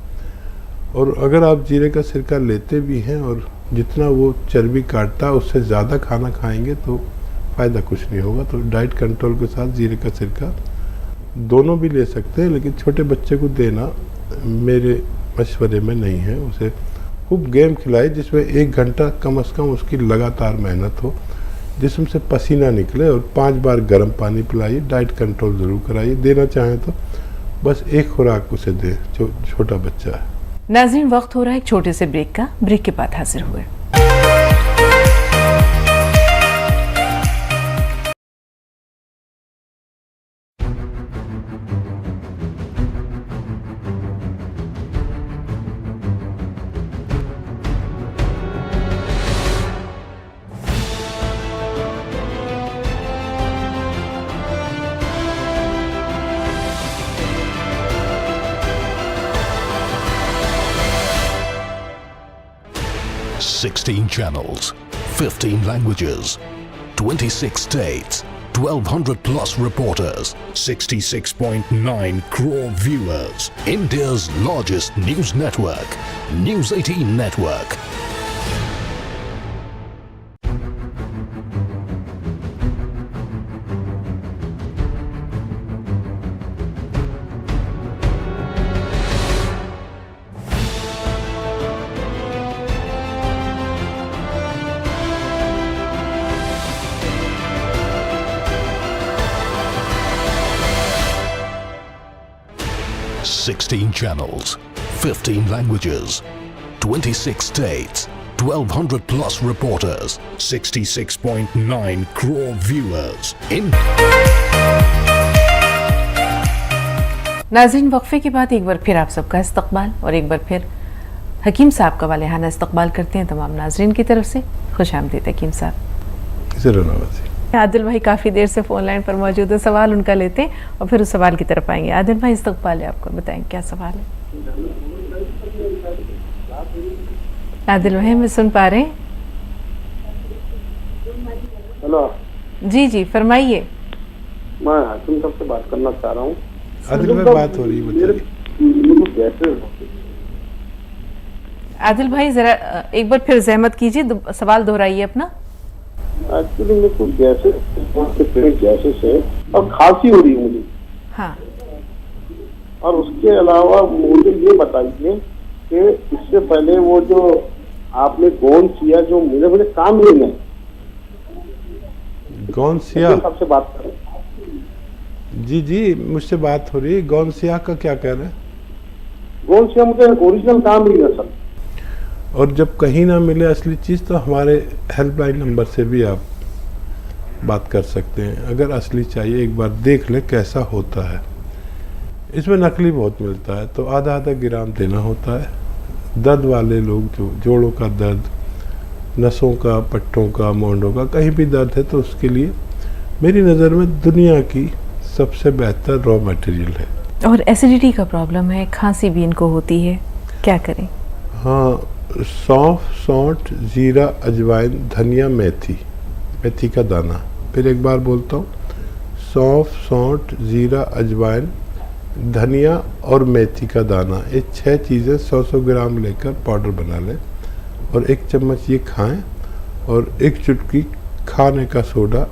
और अगर आप जीरे का सिरका लेते भी हैं और जितना वो चर्बी काटता है उससे ज़्यादा खाना खाएंगे तो फ़ायदा कुछ नहीं होगा। तो डाइट कंट्रोल के साथ जीरे का सिरका दोनों भी ले सकते हैं, लेकिन छोटे बच्चे को देना मेरे मशवरे में नहीं है। उसे खूब गेम खिलाए जिसमें 1 घंटा कम से कम उसकी लगातार मेहनत हो, जिसम से पसीना निकले, और 5 बार गर्म पानी पिलाइए। डाइट कंट्रोल ज़रूर कराइए। देना चाहें तो बस 1 खुराक उसे दें जो छोटा बच्चा है। नाज़रीन, वक्त हो रहा है एक छोटे से ब्रेक का। ब्रेक के बाद हाजिर हुए। $16 channels, 15 languages, 26 states, 1,200 plus reporters, 66.9 crore viewers. India's largest news network, News 18 Network. $16 channels, 15 languages, 26 states, 1,200 plus reporters, 66.9 crore viewers. नाज़रीन, वक्फे के बाद एक बार फिर आप सबका इस्तकबाल, और एक बार फिर हकीम साहब का वालेहाना इस्तकबाल करते हैं तमाम नाज़रीन की तरफ से। खुश आमदीद हकीम साहब। आदिल भाई काफ़ी देर से फ़ोन लाइन पर मौजूद है, सवाल उनका लेते हैं और फिर उस सवाल की तरफ आएंगे। आदिल भाई, इस्तकबाल है आपको, बताएं क्या सवाल है? आदिल भाई, मैं सुन पा रहे हैं? हेलो जी जी, फरमाइए। मैं हाकिम साहब से बात करना चाह रहा हूँ। आदिल भाई, बात हो रही है, आदिल भाई, ज़रा एक बार फिर ज़हमत कीजिए, सवाल दोहराइए अपना। एक्चुअली मेरे को गैसेस है और खांसी हो रही है मुझे। हाँ। और उसके अलावा मुझे ये बताइए कि इससे पहले वो जो आपने कौन किया जो मुझे काम नहीं है, गौनसिया सबसे बात करें। जी मुझसे बात हो रही है। गौनसिया का क्या कह रहे हैं? गौनसिया मुझे ओरिजिनल काम नहीं है सर। और जब कहीं ना मिले असली चीज़ तो हमारे हेल्पलाइन नंबर से भी आप बात कर सकते हैं। अगर असली चाहिए एक बार देख ले कैसा होता है। इसमें नकली बहुत मिलता है, तो आधा आधा ग्राम देना होता है। दर्द वाले लोग जो जोड़ों का दर्द, नसों का, पट्टों का, मोंडों का कहीं भी दर्द है तो उसके लिए मेरी नज़र में दुनिया की सबसे बेहतर रॉ मटेरियल है। और एसिडिटी का प्रॉब्लम है, खांसी भी इनको होती है, क्या करें? हाँ, सौंफ, सौंठ, जीरा, अजवाइन, धनिया, मेथी का दाना। फिर एक बार बोलता हूँ, सौंफ, सौंठ, जीरा, अजवाइन, धनिया और मेथी का दाना, ये 6 चीज़ें 100-100 ग्राम लेकर पाउडर बना लें और 1 चम्मच ये खाएं और 1 चुटकी खाने का सोडा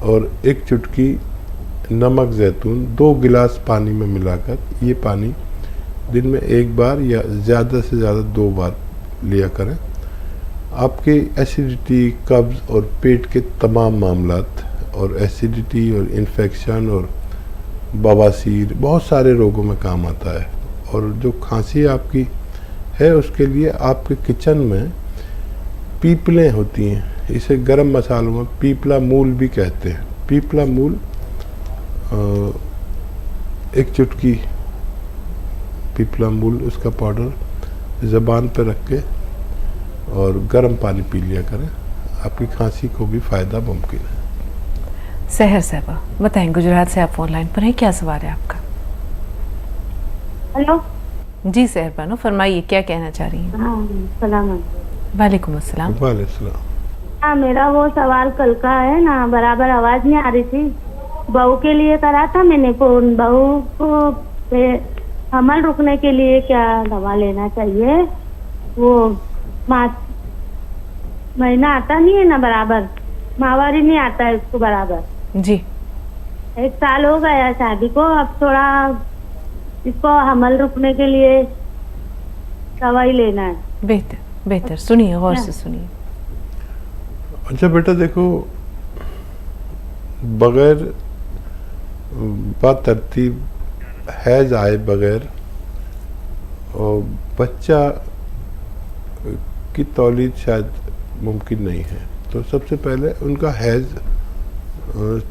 और 1 चुटकी नमक जैतून 2 गिलास पानी में मिलाकर, ये पानी दिन में 1 बार या ज़्यादा से ज़्यादा 2 बार लिया करें। आपके एसिडिटी, कब्ज़ और पेट के तमाम मामलात और एसिडिटी और इन्फेक्शन और बवासीर बहुत सारे रोगों में काम आता है। और जो खांसी आपकी है उसके लिए आपके किचन में पीपलें होती हैं, इसे गरम मसालों में पीपला मूल भी कहते हैं। पीपला मूल 1 चुटकी पीपला मूल, उसका पाउडर ज़बान पर रख के और गर्म पानी पी लिया करें, आपकी खांसी को भी फ़ायदा मुमकिन है। सहर साहबा बताएं, गुजरात से आप फोन लाइन पर हैं, क्या सवाल है आपका? हेलो जी सहर बानो, फरमाइए क्या कहना चाह रही हैं? हाँ, सलाम। वालेकुम अस्सलाम। वालेकुम। हाँ, मेरा वो सवाल कल का है ना, बराबर आवाज नहीं आ रही थी। बहू के लिए करा था मैंने फोन। बहू को हमल रुकने के लिए क्या दवा लेना चाहिए? वो महीना आता नहीं है ना बराबर, माहवारी नहीं आता है उसको बराबर। जी 1 साल हो गया शादी को, अब थोड़ा इसको हमल रुकने के लिए दवाई लेना है। बेहतर सुनिए, गौर से सुनिए। अच्छा बेटा देखो, बगैर बातरतीब हैज आए बगैर और बच्चा की तौलीद शायद मुमकिन नहीं है, तो सबसे पहले उनका हैज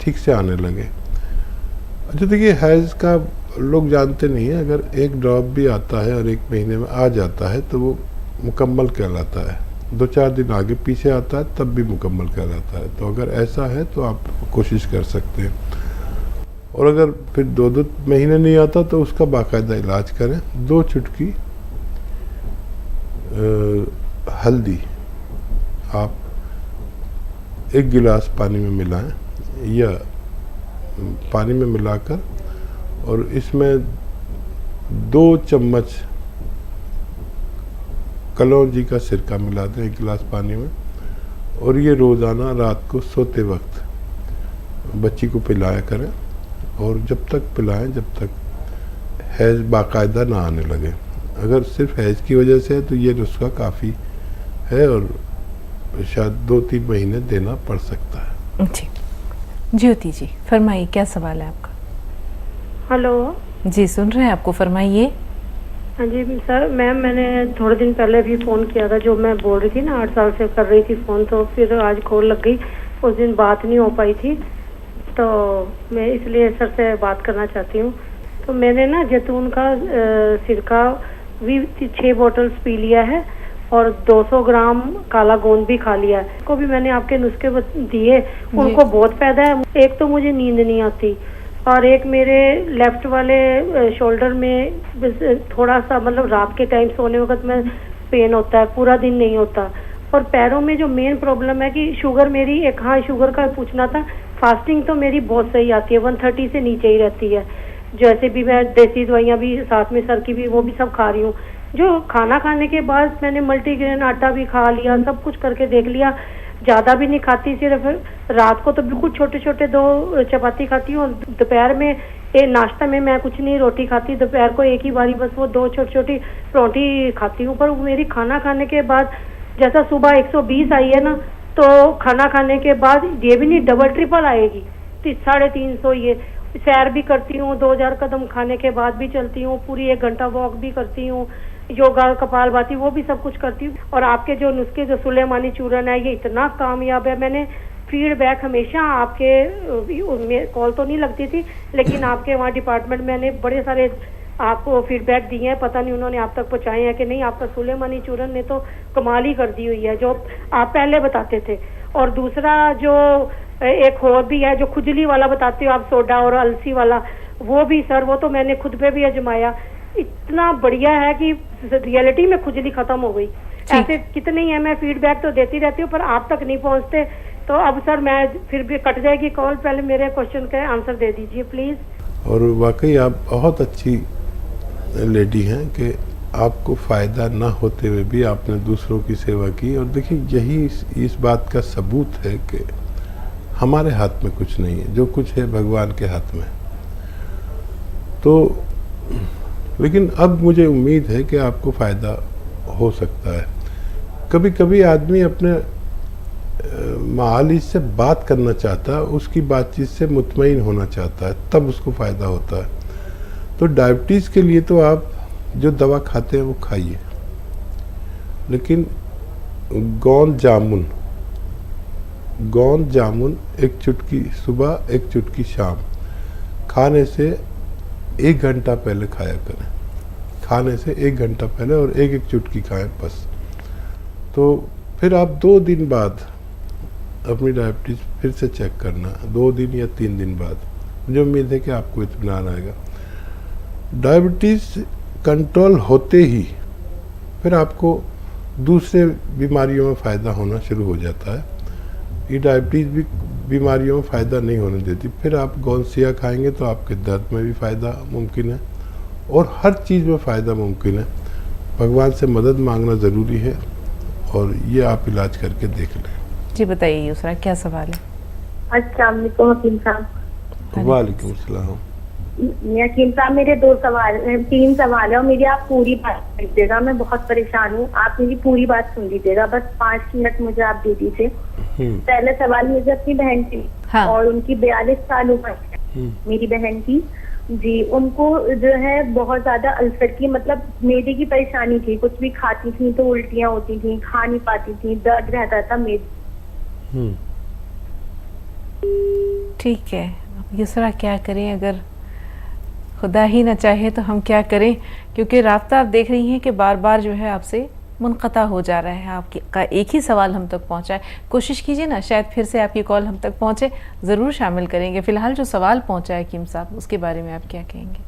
ठीक से आने लगे। अच्छा देखिए, हैज का लोग जानते नहीं है, अगर 1 ड्रॉप भी आता है और 1 महीने में आ जाता है तो वो मुकम्मल कहलाता है। 2-4 दिन आगे पीछे आता है तब भी मुकम्मल कहलाता है। तो अगर ऐसा है तो आप कोशिश कर सकते हैं। और अगर फिर 2-2 महीने नहीं आता तो उसका बाकायदा इलाज करें। 2 चुटकी हल्दी आप 1 गिलास पानी में मिलाएं या पानी में मिलाकर और इसमें 2 चम्मच कलौंजी का सिरका मिला दें 1 गिलास पानी में, और ये रोज़ाना रात को सोते वक्त बच्ची को पिलाया करें। और जब तक पिलाएं जब तक हैज़ बाकायदा ना आने लगे। अगर सिर्फ हैज़ की वजह से है तो ये नुस्खा काफ़ी है और शायद 2-3 महीने देना पड़ सकता है। जी ज्योति जी फरमाइए, क्या सवाल है आपका? हेलो जी सुन रहे हैं आपको, फरमाइए। हाँ जी सर, मैम मैंने थोड़े दिन पहले भी फ़ोन किया था, जो मैं बोल रही थी ना 8 साल से कर रही थी फ़ोन, तो फिर आज कॉल लग गई, उस दिन बात नहीं हो पाई थी, तो मैं इसलिए सर से बात करना चाहती हूँ। तो मैंने ना जैतून का सिरका भी 6 बॉटल्स पी लिया है और 200 ग्राम काला गोंद भी खा लिया है। को भी मैंने आपके नुस्खे दिए, उनको बहुत फायदा है। एक तो मुझे नींद नहीं आती और एक मेरे लेफ्ट वाले शोल्डर में थोड़ा सा मतलब रात के टाइम सोने वक्त में पेन होता है, पूरा दिन नहीं होता। और पैरों में जो मेन प्रॉब्लम है कि शुगर मेरी, एक हाँ शुगर का पूछना था, फास्टिंग तो मेरी बहुत सही आती है, 130 से नीचे ही रहती है। जैसे भी मैं देसी दवाइयाँ भी साथ में सर की भी वो भी सब खा रही हूँ। जो खाना खाने के बाद मैंने मल्टीग्रेन आटा भी खा लिया, सब कुछ करके देख लिया, ज़्यादा भी नहीं खाती, सिर्फ रात को तो बिल्कुल छोटे छोटे 2 चपाती खाती हूँ। दोपहर में नाश्ता में मैं कुछ नहीं रोटी खाती, दोपहर को एक ही बारी बस वो 2 छोटी छोटी परोठी खाती हूँ। पर मेरी खाना खाने के बाद जैसा सुबह 120 आई है ना, तो खाना खाने के बाद ये भी नहीं डबल ट्रिपल आएगी, 350 ये। सैर भी करती हूँ, 2000 कदम खाने के बाद भी चलती हूँ, पूरी 1 घंटा वॉक भी करती हूँ, योगा कपालभाति वो भी सब कुछ करती हूँ। और आपके जो नुस्खे जो सुलेमानी चूर्ण है ये इतना कामयाब है। मैंने फीडबैक हमेशा आपके कॉल तो नहीं लगती थी, लेकिन आपके वहाँ डिपार्टमेंट में मैंने बड़े सारे आपको फीडबैक दिए हैं, पता नहीं उन्होंने आप तक पहुँचाए हैं कि नहीं। आपका सुलेमानी चूर्ण ने तो कमाल ही कर दी हुई है जो आप पहले बताते थे। और दूसरा जो एक और भी है जो खुजली वाला बताते हो आप, सोडा और अलसी वाला, वो भी सर वो तो मैंने खुद पे भी आजमाया, इतना बढ़िया है कि रियलिटी में खुजली खत्म हो गई। ऐसे कितने ही है, मैं फीडबैक तो देती रहती हूँ पर आप तक नहीं पहुँचते। तो अब सर मैं फिर भी कट जाएगी कॉल, पहले मेरे क्वेश्चन का आंसर दे दीजिए प्लीज। और वाकई आप बहुत अच्छी लेडी हैं कि आपको फ़ायदा ना होते हुए भी आपने दूसरों की सेवा की। और देखिए यही इस बात का सबूत है कि हमारे हाथ में कुछ नहीं है, जो कुछ है भगवान के हाथ में। तो लेकिन अब मुझे उम्मीद है कि आपको फ़ायदा हो सकता है। कभी कभी आदमी अपने मालिक से बात करना चाहता है, उसकी बातचीत से मुतमईन होना चाहता है, तब उसको फ़ायदा होता है। तो डायबिटीज़ के लिए तो आप जो दवा खाते हैं वो खाइए, लेकिन गोंद जामुन 1 चुटकी सुबह 1 चुटकी शाम खाने से 1 घंटा पहले खाया करें। खाने से 1 घंटा पहले और 1-1 चुटकी खाएं बस। तो फिर आप 2 दिन बाद अपनी डायबिटीज़ फिर से चेक करना, 2 दिन या 3 दिन बाद। मुझे उम्मीद है कि आपको इत्मीनान आएगा। डायबिटीज़ कंट्रोल होते ही फिर आपको दूसरे बीमारियों में फ़ायदा होना शुरू हो जाता है। ये डायबिटीज़ भी बीमारियों में फ़ायदा नहीं होने देती। फिर आप गोंसिया खाएंगे तो आपके दर्द में भी फ़ायदा मुमकिन है और हर चीज़ में फ़ायदा मुमकिन है। भगवान से मदद मांगना ज़रूरी है और ये आप इलाज करके देख लें। जी बताइए यूसरा, क्या सवाल है? अस्सलाम वालेकुम हकीम साहब। वालेकुम सलाम। हकीम साहब मेरे 3 सवाल है और मेरी आप पूरी बात सुन लीजिएगा। मैं बहुत परेशान हूँ, आप मेरी पूरी बात सुन लीजिएगा, बस 5 मिनट मुझे आप दे दीजिए। पहला सवाल मुझे अपनी बहन की और उनकी 42 साल उम्र है मेरी बहन की जी। उनको जो है बहुत ज्यादा अल्सर की मतलब मेदे की परेशानी थी, कुछ भी खाती थी तो उल्टियाँ होती थी, खा नहीं पाती थी, दर्द रहता था मेदे। ठीक है, अब यूसरा क्या करें? अगर खुदा ही ना चाहे तो हम क्या करें, क्योंकि राब्ता आप देख रही हैं कि बार बार जो है आपसे मुनक़ता हो जा रहा है। आपका एक ही सवाल हम तक पहुंचा है, कोशिश कीजिए ना शायद फिर से आपकी कॉल हम तक पहुंचे, ज़रूर शामिल करेंगे। फ़िलहाल जो सवाल पहुंचा है हकीम साहब, उसके बारे में आप क्या कहेंगे?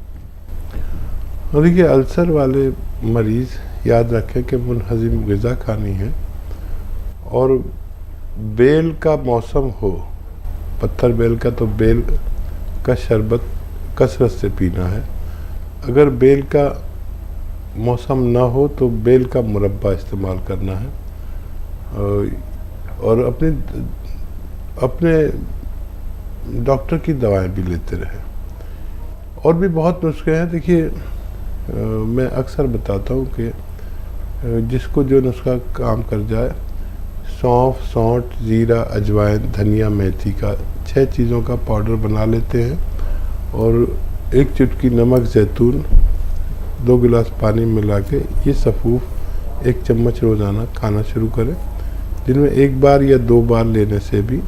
देखिए, अल्सर वाले मरीज़ याद रखें कि मुनहज़िम ग़िज़ा खानी है और बेल का मौसम हो, पत्थर बेल का, तो बेल का शरबत कसरत से पीना है। अगर बेल का मौसम ना हो तो बेल का मुरब्बा इस्तेमाल करना है और अपने डॉक्टर की दवाएं भी लेते रहें। और भी बहुत नुस्खे हैं। देखिए, मैं अक्सर बताता हूँ कि जिसको जो नुस्खा काम कर जाए, सौंफ, सौंठ, जीरा, अजवाइन, धनिया, मेथी का 6 चीज़ों का पाउडर बना लेते हैं और 1 चुटकी नमक, जैतून, 2 गिलास पानी मिला के ये सफ़ूफ 1 चम्मच रोज़ाना खाना शुरू करें, दिन में 1 बार या 2 बार लेने से भी।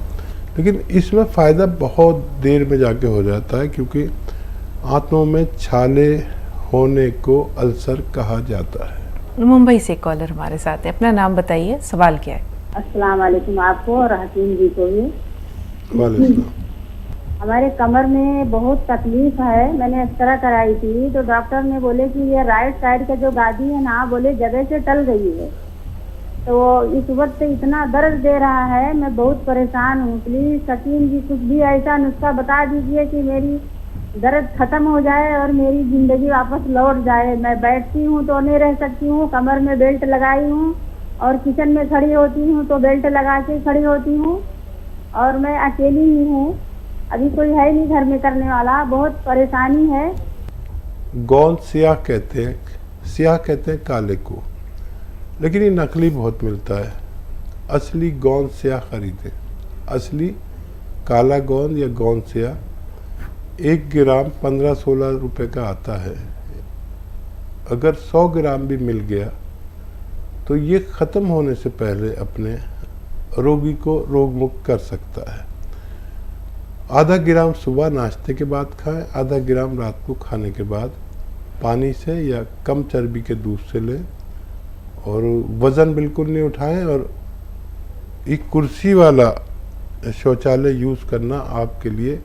लेकिन इसमें फ़ायदा बहुत देर में जाके हो जाता है, क्योंकि आंतों में छाले होने को अल्सर कहा जाता है। मुंबई से कॉलर हमारे साथ है, अपना नाम बताइए, सवाल क्या है? अस्सलाम वालेकुम आपको और हकीम जी को भी। वालेकुम। हमारे कमर में बहुत तकलीफ है, मैंने एक्सरा कराई थी तो डॉक्टर ने बोले कि ये राइट साइड का जो गादी है ना, बोले जगह से टल गई है, तो इस वक्त इतना दर्द दे रहा है, मैं बहुत परेशान हूँ। प्लीज हकीम जी कुछ भी ऐसा नुस्खा बता दीजिए कि मेरी दर्द खत्म हो जाए और मेरी जिंदगी वापस लौट जाए। मैं बैठती हूँ तो नहीं रह सकती हूँ, कमर में बेल्ट लगाई हूँ और किचन में खड़ी होती हूँ तो बेल्ट लगा के खड़ी होती हूँ, और मैं अकेली ही हूँ, अभी कोई है नहीं घर में करने वाला, बहुत परेशानी है। गोंद स्याह कहते हैं, स्याह कहते हैं काले को, लेकिन ये नकली बहुत मिलता है। असली गोंद स्याह खरीदें। असली काला गोंद या गोंद स्याह 1 ग्राम 15-16 रुपए का आता है। अगर 100 ग्राम भी मिल गया तो ये ख़त्म होने से पहले अपने रोगी को रोग मुक्त कर सकता है। आधा ग्राम सुबह नाश्ते के बाद खाएं, आधा ग्राम रात को खाने के बाद पानी से या कम चर्बी के दूध से लें, और वज़न बिल्कुल नहीं उठाएं, और एक कुर्सी वाला शौचालय यूज़ करना आपके लिए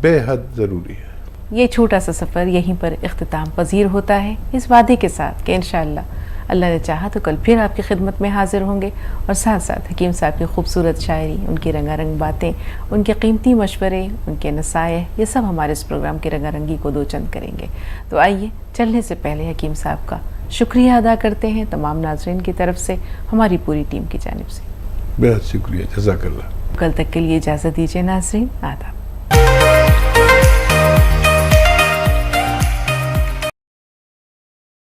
बेहद ज़रूरी है। ये छोटा सा सफ़र यहीं पर इख्तिताम पजीर होता है, इस वादे के साथ कि इंशाअल्लाह अल्लाह ने चाहा तो कल फिर आपकी खिदमत में हाजिर होंगे, और साथ साथ हकीम साहब की खूबसूरत शायरी, उनकी रंगारंग बातें, उनके कीमती मशवरे, उनके नसाइह, ये सब हमारे इस प्रोग्राम की रंगारंगी को दोचंद करेंगे। तो आइए चलने से पहले हकीम साहब का शुक्रिया अदा करते हैं तमाम नाज़रीन की तरफ से, हमारी पूरी टीम की जानिब से। बेहद शुक्रिया, जज़ाकल्लाह। कल तक के लिए इजाज़त दीजिए नाज़रीन, आदाब।